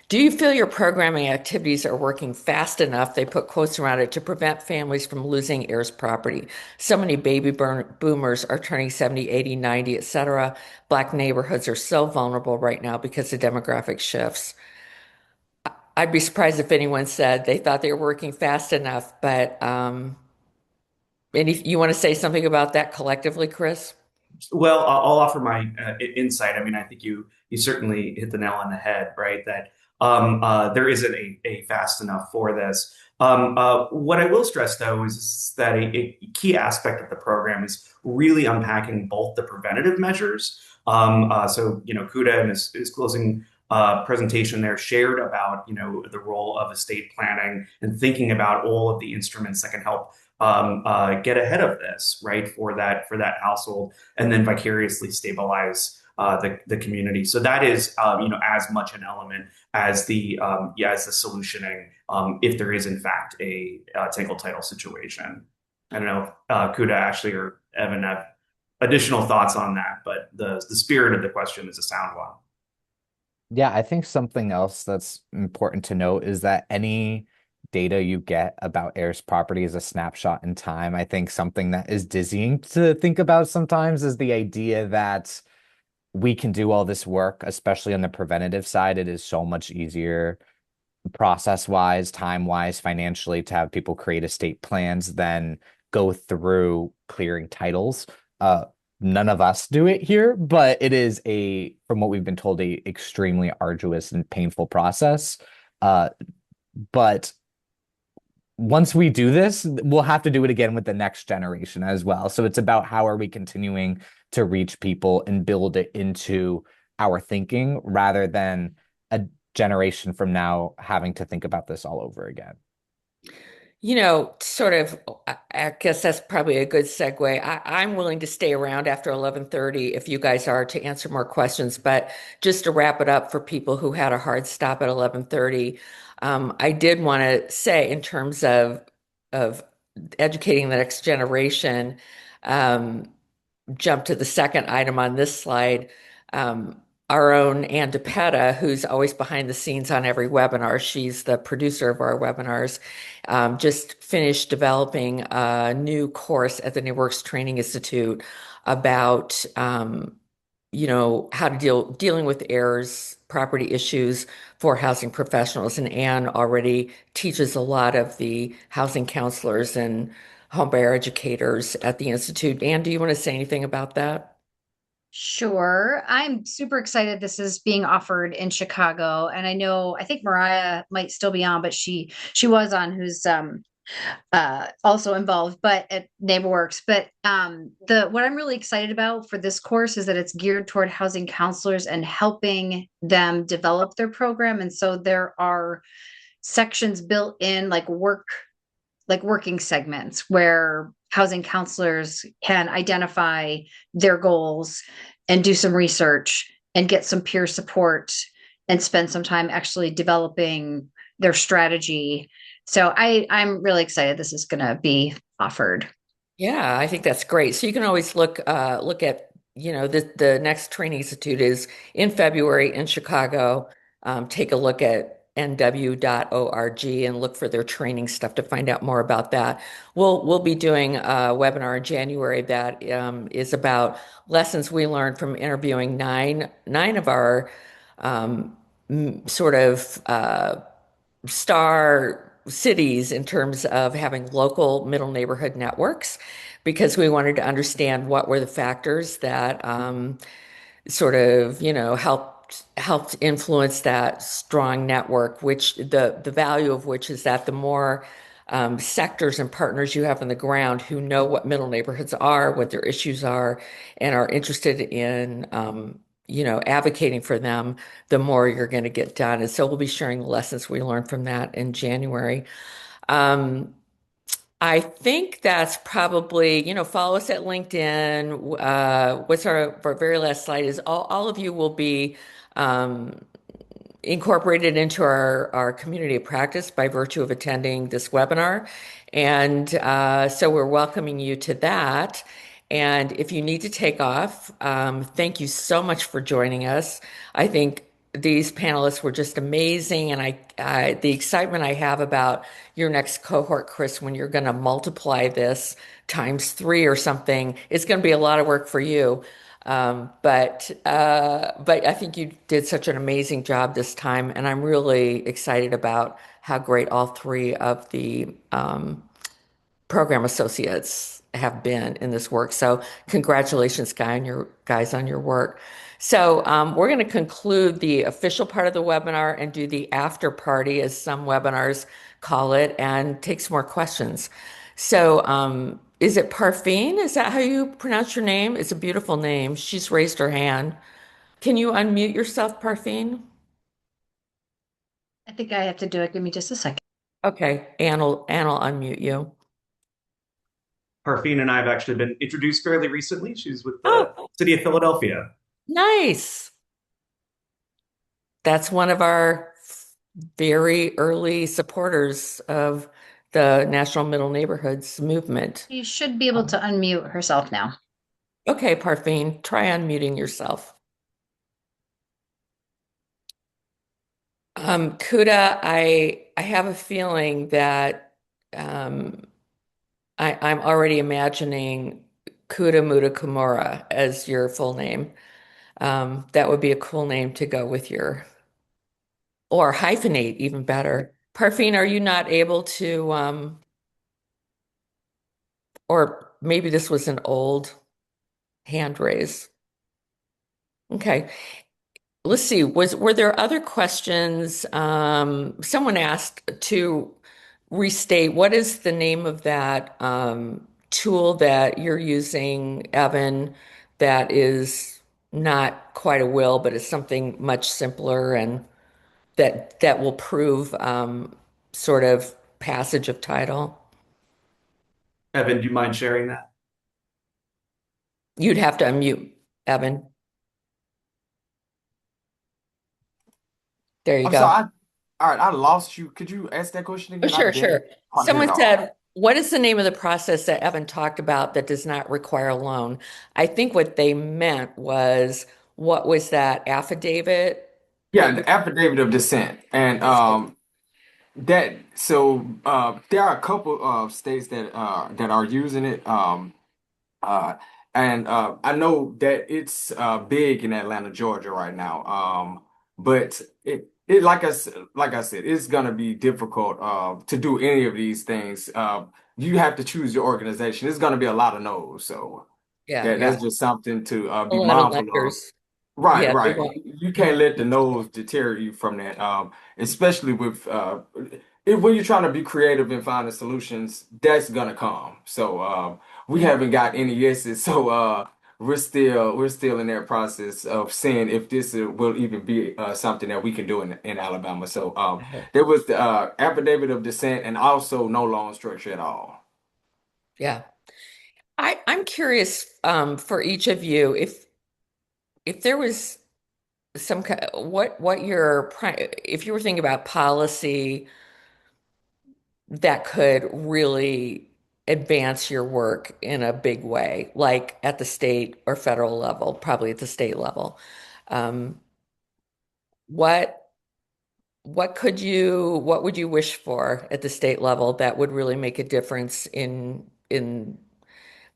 do you feel your programming activities are working fast enough, they put quotes around it, to prevent families from losing heirs property? So many boomers are turning 70, 80, 90, etc. Black neighborhoods are so vulnerable right now because of demographic shifts. I'd be surprised if anyone said they thought they were working fast enough, but you want to say something about that collectively, Chris? Well, I'll offer my insight. I mean, I think you certainly hit the nail on the head, right? That there isn't a fast enough for this. What I will stress, though, is that a key aspect of the program is really unpacking both the preventative measures. So, Kuda in his closing presentation there shared about, the role of estate planning and thinking about all of the instruments that can help get ahead of this, right, for that household, and then vicariously stabilize the community. So that is as much an element as the solutioning, if there is in fact a tinkle title situation. I don't know if Kuda, Ashley, or Evan have additional thoughts on that, but the spirit of the question is a sound one. Yeah, I think something else that's important to note is that any data you get about heirs property is a snapshot in time. I think something that is dizzying to think about sometimes is the idea that we can do all this work, especially on the preventative side. It is so much easier process-wise, time-wise, financially to have people create estate plans than go through clearing titles. None of us do it here, but it is from what we've been told, a extremely arduous and painful process. Uh, but once we do this, we'll have to do it again with the next generation as well. So it's about how are we continuing to reach people and build it into our thinking rather than a generation from now having to think about this all over again. Sort of, I guess that's probably a good segue. I'm willing to stay around after 11:30 if you guys are to answer more questions. But just to wrap it up for people who had a hard stop at 11:30, I did want to say in terms of educating the next generation, um, jump to the second item on this slide. Our own Ann DePetta, who's always behind the scenes on every webinar, she's the producer of our webinars, just finished developing a new course at the Neighborworks Training Institute about how to dealing with heirs, property issues for housing professionals. And Anne already teaches a lot of the housing counselors and homebuyer educators at the Institute. Anne, do you want to say anything about that? Sure. I'm super excited this is being offered in Chicago. And I think Mariah might still be on, but she was on, who's also involved, but at NeighborWorks. But the what I'm really excited about for this course is that it's geared toward housing counselors and helping them develop their program. And so there are sections built in, like working segments where housing counselors can identify their goals and do some research and get some peer support and spend some time actually developing their strategy. So I'm really excited this is going to be offered. Yeah, I think that's great. So you can always look at, the next training institute is in February in Chicago. Take a look at nw.org and look for their training stuff to find out more about that. We'll be doing a webinar in January that is about lessons we learned from interviewing nine of our sort of star cities in terms of having local middle neighborhood networks, because we wanted to understand what were the factors that sort of, helped influence that strong network, which the value of which is that the more sectors and partners you have on the ground who know what middle neighborhoods are, what their issues are, and are interested in advocating for them, the more you're going to get done. And so we'll be sharing the lessons we learned from that in January. Um, I think that's probably, follow us at LinkedIn. What's our very last slide is all of you will be incorporated into our community of practice by virtue of attending this webinar. And so we're welcoming you to that. And if you need to take off, thank you so much for joining us. I think these panelists were just amazing. And the excitement I have about your next cohort, Chris, when you're going to multiply this times 3 or something, it's going to be a lot of work for you. But I think you did such an amazing job this time, and I'm really excited about how great all 3 of the program associates have been in this work. So congratulations, guys, on your work. So we're going to conclude the official part of the webinar and do the after party, as some webinars call it, and take some more questions. So is it Parfine? Is that how you pronounce your name? It's a beautiful name. She's raised her hand. Can you unmute yourself, Parfine? I think I have to do it. Give me just a second. Okay, Anne will unmute you. Parfine and I have actually been introduced fairly recently. She's with the Oh, city of Philadelphia. nice. That's one of our very early supporters of the National Middle Neighborhoods movement. She should be able to unmute herself now. Okay, Parfine, try unmuting yourself. Kuda, I have a feeling that I'm already imagining Kuda Muda Kimura as your full name. That would be a cool name to go with or hyphenate, even better. Parfine, are you not able to, or maybe this was an old hand raise. Okay. Let's see. Were there other questions? Someone asked to restate what is the name of that tool that you're using, Evan, that is not quite a will, but is something much simpler and that will prove sort of passage of title. Evan, do you mind sharing that? You'd have to unmute, Evan. There you I'm go. sorry. All right, I lost you. Could you ask that question Oh, again? I sure, didn't sure. quite hear it Someone all. said, what is the name of the process that Evan talked about that does not require a loan? I think what they meant was, what was that affidavit Yeah, that the affidavit of descent, and that's it. there are a couple of states that are using it. Uh, I know that it's big in Atlanta, Georgia right now. But like I said, it's gonna be difficult to do any of these things. You have to choose your organization. It's gonna be a lot of no's, so Yeah, yeah. that's just something to A be lot of mindful of. lenders. Right, Yeah, they right. want. You can't let the no's deter you from that. Especially with when you're trying to be creative and finding solutions, that's gonna come. So we haven't got any yeses. So we're still in that process of seeing if this will even be something that we can do in Alabama. So there was the affidavit of descent and also no loan structure at all. Yeah. I'm curious for each of you if there was some kind what if you were thinking about policy that could really advance your work in a big way, like at the state or federal level, probably at the state level. Um, what what would you wish for at the state level that would really make a difference in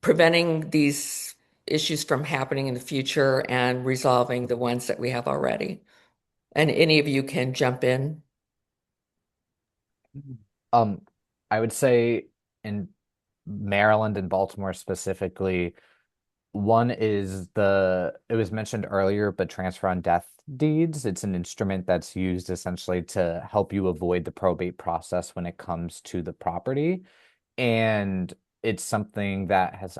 preventing these issues from happening in the future and resolving the ones that we have already? And any of you can jump in. Um, I would say in Maryland and Baltimore specifically, one is it was mentioned earlier, but transfer on death deeds. It's an instrument that's used essentially to help you avoid the probate process when it comes to the property. And it's something that has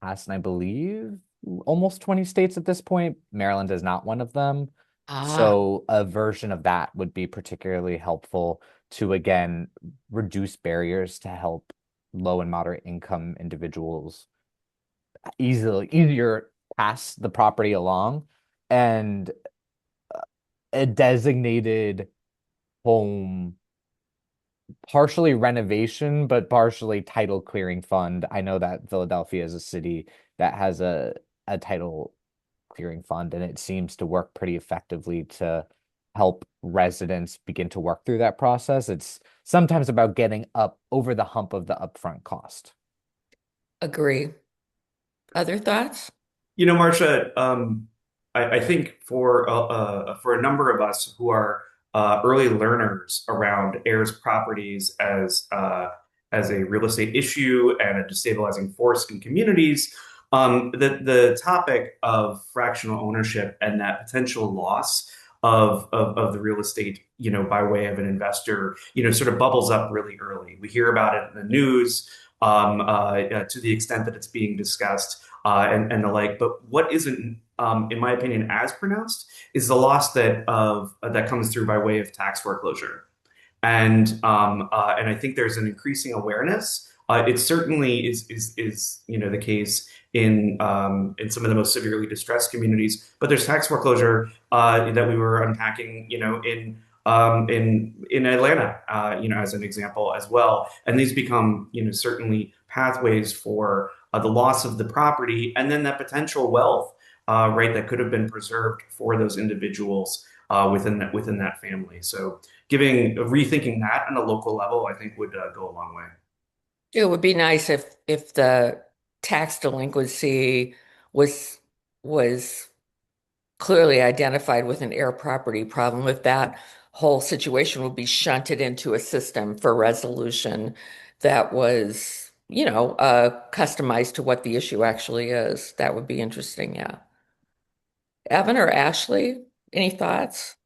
passed, and I believe almost 20 states at this point. Maryland is not one of them. Ah, So a version of that would be particularly helpful to, again, reduce barriers to help low and moderate income individuals easier pass the property along. And a designated home, partially renovation, but partially title clearing fund. I know that Philadelphia is a city that has a title clearing fund, and it seems to work pretty effectively to help residents begin to work through that process. It's sometimes about getting up over the hump of the upfront cost. agree. Other thoughts? Marcia, I think for a number of us who are early learners around heirs properties as a real estate issue and a destabilizing force in communities, the topic of fractional ownership and that potential loss of the real estate, by way of an investor, sort of bubbles up really early. We hear about it in the news to the extent that it's being discussed and the like. But what isn't, in my opinion, as pronounced is the loss that comes through by way of tax foreclosure, and I think there's an increasing awareness. It certainly is the case in some of the most severely distressed communities. But there's tax foreclosure that we were unpacking, in Atlanta, as an example as well. And these become, certainly pathways for the loss of the property and then that potential wealth, right, that could have been preserved for those individuals within that family. So rethinking that on a local level, I think would go a long way. It would be nice if the tax delinquency was was clearly identified with an air property problem, if that whole situation would be shunted into a system for resolution that was, customized to what the issue actually is. That would be interesting, yeah. Evan or Ashley, any thoughts?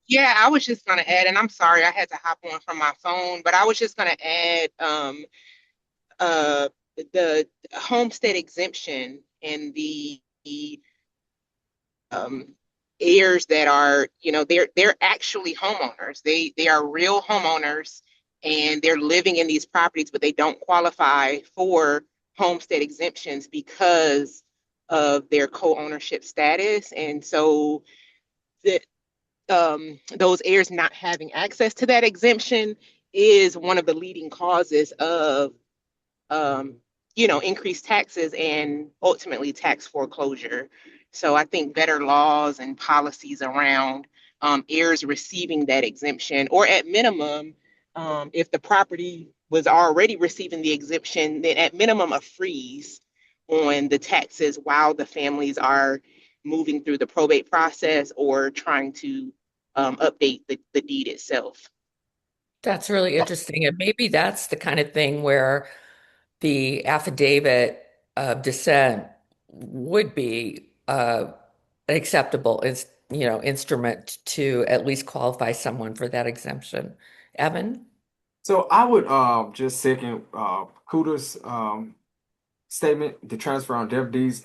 Yeah, I was just gonna add, and I'm sorry I had to hop on from my phone, but I was just gonna add uh the homestead exemption and the um heirs that are, they're actually homeowners. They are real homeowners and they're living in these properties, but they don't qualify for homestead exemptions because of their co-ownership status. And so the those heirs not having access to that exemption is one of the leading causes of um, increased taxes and ultimately tax foreclosure. So I think better laws and policies around heirs receiving that exemption, or at minimum, if the property was already receiving the exemption, then at minimum a freeze on the taxes while the families are moving through the probate process or trying to update the deed itself. That's really interesting. And maybe that's the kind of thing where the affidavit of dissent would be an acceptable instrument to at least qualify someone for that exemption. Evan? So I would just second Kudos statement, the transfer on deaf deeds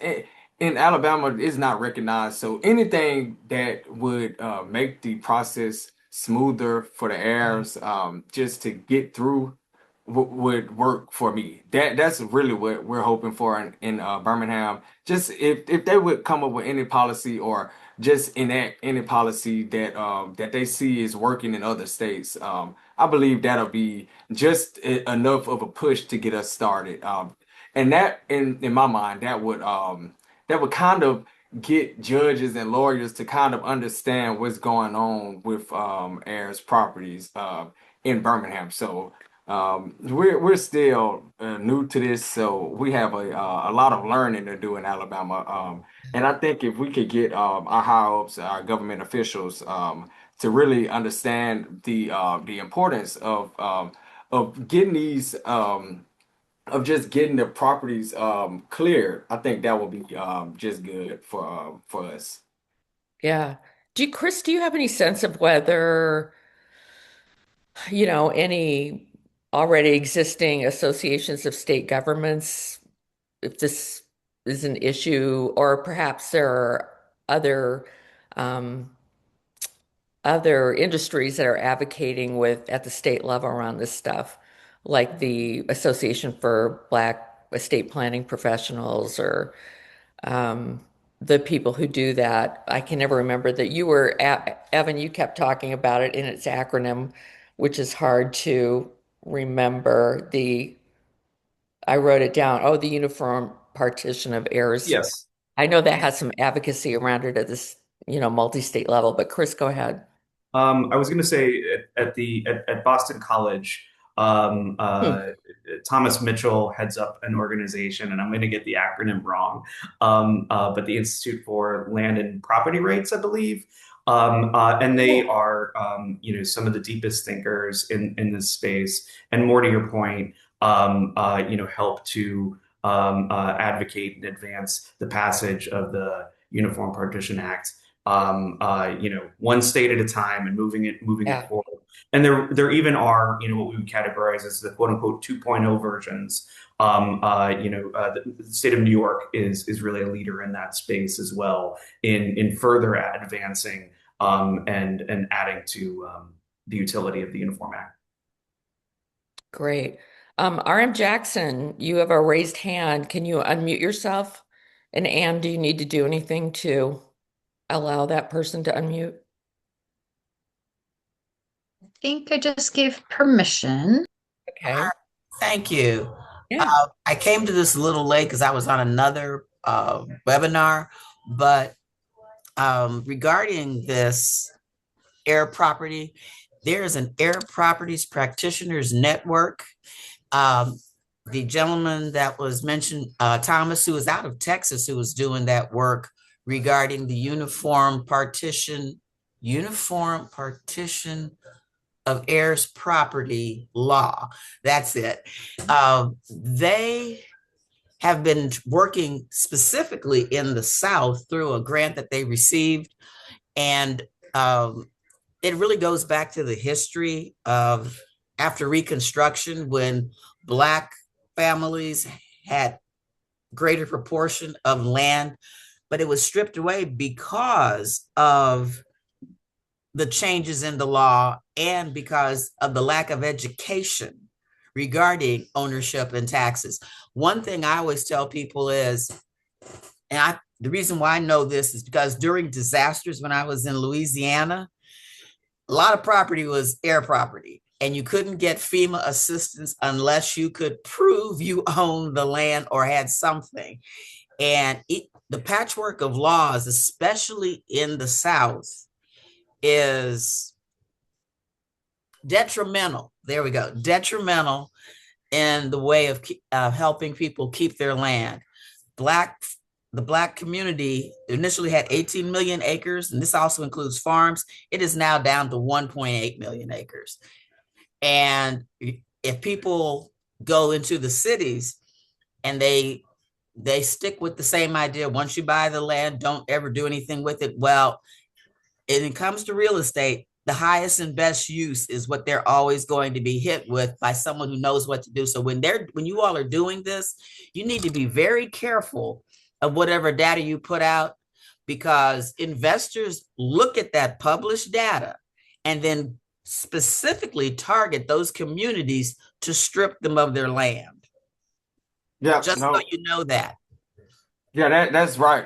in Alabama is not recognized. So anything that would make the process smoother for the heirs, just to get through, would work for me. That's really what we're hoping for in Birmingham. Just if they would come up with any policy or just enact any policy that they see is working in other states, I believe that'll be just enough of a push to get us started. And that in my mind that would kind of get judges and lawyers to kind of understand what's going on with heirs properties in Birmingham. So we're still new to this, so we have a lot of learning to do in Alabama. And I think if we could get our higher ups, our government officials, to really understand the importance of getting these of just getting the properties cleared, I think that will be just good for us. Yeah. Chris, do you have any sense of whether, any already existing associations of state governments, if this is an issue, or perhaps there are other um, other industries that are advocating with at the state level around this stuff, like the Association for Black Estate Planning Professionals, or um, the people who do that. I can never remember that you were Evan, you kept talking about it in its acronym, which is hard to remember. I wrote it down. Oh, the Uniform Partition of Heirs. Yes. I know that has some advocacy around it at this, multi-state level, but Chris, go ahead. I was going to say at Boston College, um, Hmm. uh, Thomas Mitchell heads up an organization, and I'm going to get the acronym wrong, but the Institute for Land and Property Rights, I believe, and they Cool. are some of the deepest thinkers in this space, and more to your point, help to advocate and advance the passage of the Uniform Partition Act, one state at a time and moving it Yeah, forward. And there even are, what we would categorize as the quote unquote 2.0 versions. The state of New York is really a leader in that space as well in further advancing and adding to the utility of the Uniform Act. great. RM Jackson, you have a raised hand. Can you unmute yourself? And Anne, do you need to do anything to allow that person to unmute? I think I just gave permission. Okay. Thank you. Yeah. I came to this a little late because I was on another webinar, but regarding this air property, there is an air properties practitioners network. Um, the gentleman that was mentioned, Thomas, who is out of Texas, who was doing that work regarding the uniform partition of heirs property law. That's it. They have been working specifically in the South through a grant that they received. And it really goes back to the history of after Reconstruction, when Black families had greater proportion of land, but it was stripped away because of the changes in the law and because of the lack of education regarding ownership and taxes. One thing I always tell people is, the reason why I know this is because during disasters when I was in Louisiana, a lot of property was air property, and you couldn't get FEMA assistance unless you could prove you owned the land or had something. And the patchwork of laws, especially in the South, is detrimental. There we go. Detrimental in the way of helping people keep their land. The Black community initially had 18 million acres, and this also includes farms. It is now down to 1.8 million acres. And if people go into the cities and they stick with the same idea, once you buy the land, don't ever do anything with it. Well, when it comes to real estate, the highest and best use is what they're always going to be hit with by someone who knows what to do. So when you all are doing this, you need to be very careful of whatever data you put out, because investors look at that published data and then specifically target those communities to strip them of their land. Yeah, Just so no, you know that. yeah, that's right.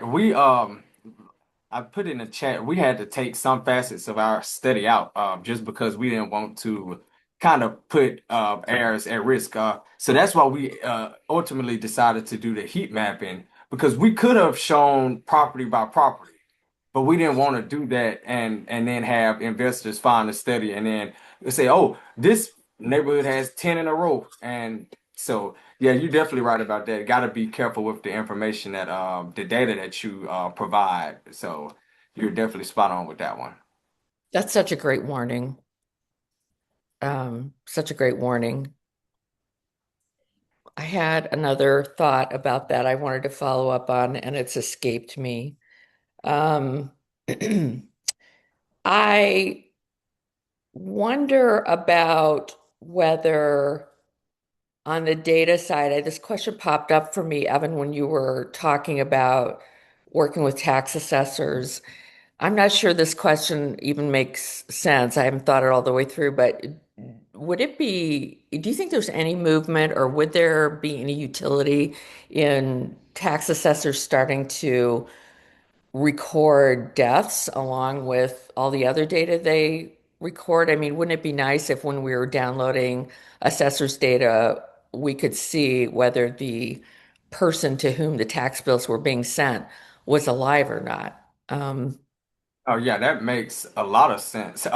I put in the chat, we had to take some facets of our study out just because we didn't want to kind of put heirs at risk. So that's why we ultimately decided to do the heat mapping, because we could have shown property by property, but we didn't want to do that and then have investors find the study and then say, oh, this neighborhood has 10 in a row. And so, yeah, you're definitely right about that. Got to be careful with the information that the data that you provide. So you're definitely spot on with that one. That's such a great warning. Such a great warning. I had another thought about that I wanted to follow up on, and it's escaped me. Um, I wonder about whether on the data side, this question popped up for me, Evan, when you were talking about working with tax assessors. I'm not sure this question even makes sense. I haven't thought it all the way through, but do you think there's any movement or would there be any utility in tax assessors starting to record deaths along with all the other data they record? I mean, wouldn't it be nice if when we were downloading assessors data, we could see whether the person to whom the tax bills were being sent was alive or not? Oh yeah, that makes a lot of sense.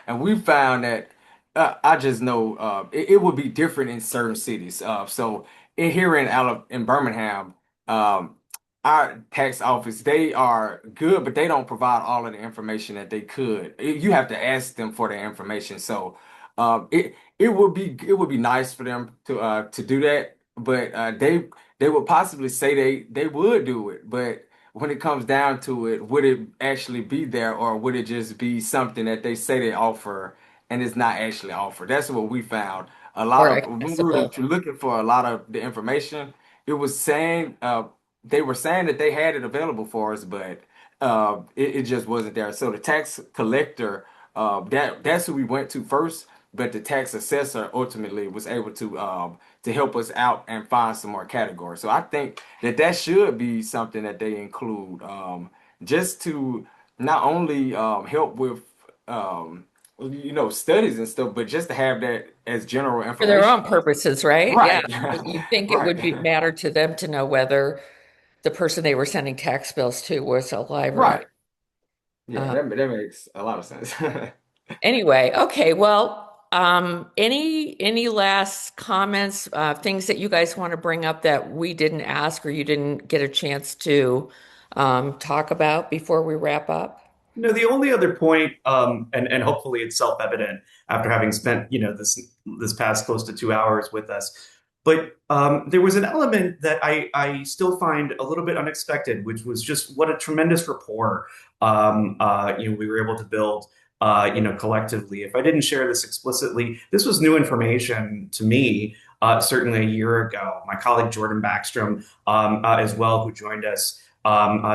And we found that I just know it would be different in certain cities. So here in Birmingham, um, our tax office, they are good, but they don't provide all of the information that they could. You have to ask them for the information. So it would be nice for them to do that, but they would possibly say they would do it, but when it comes down to it, would it actually be there or would it just be something that they say they offer and it's not actually offered? That's what we found. A lot Or of when we were accessible? looking for a lot of the information, it was saying they were saying that they had it available for us, but it just wasn't there. So the tax collector, that's who we went to first, but the tax assessor ultimately was able to help us out and find some more categories. So I think that should be something that they include, just to not only help with studies and stuff, but just to have that as general For their information. own purposes, right? Yeah. Right, You think it would be right, matter to them to know whether the person they were sending tax bills to was alive or not. right. Yeah, Uh, that makes a lot of sense. anyway, okay. Well, any last comments, things that you guys want to bring up that we didn't ask or you didn't get a chance to talk about before we wrap up? No, the only other point, and hopefully it's self-evident after having spent this past close to 2 hours with us, but there was an element that I still find a little bit unexpected, which was just what a tremendous rapport we were able to build collectively. If I didn't share this explicitly, this was new information to me. Certainly a year ago, my colleague Jordan Backstrom, as well, who joined us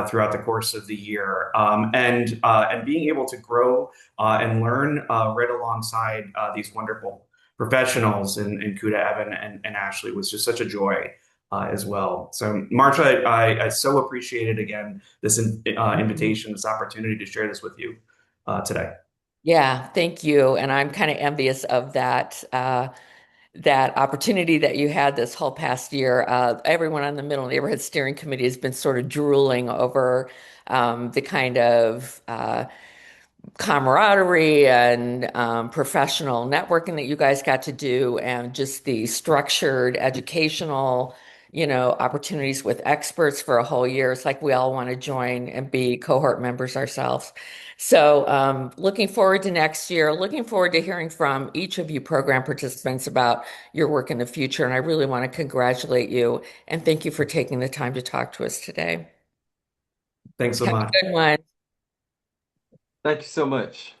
throughout the course of the year, and being able to grow and learn right alongside these wonderful professionals and Kuda, Evan, and Ashley was just such a joy as well. So, Marsha, I so appreciated again this invitation, this opportunity to share this with you today. Yeah, thank you. And I'm kind of envious of that opportunity that you had this whole past year. Everyone on the Middle Neighborhood Steering Committee has been sort of drooling over the kind of camaraderie and professional networking that you guys got to do, and just the structured educational, opportunities with experts for a whole year. It's like we all want to join and be cohort members ourselves. So, looking forward to next year, looking forward to hearing from each of you program participants about your work in the future. And I really want to congratulate you and thank you for taking the time to talk to us today. Thanks so Have much. a good one. Thank you so much.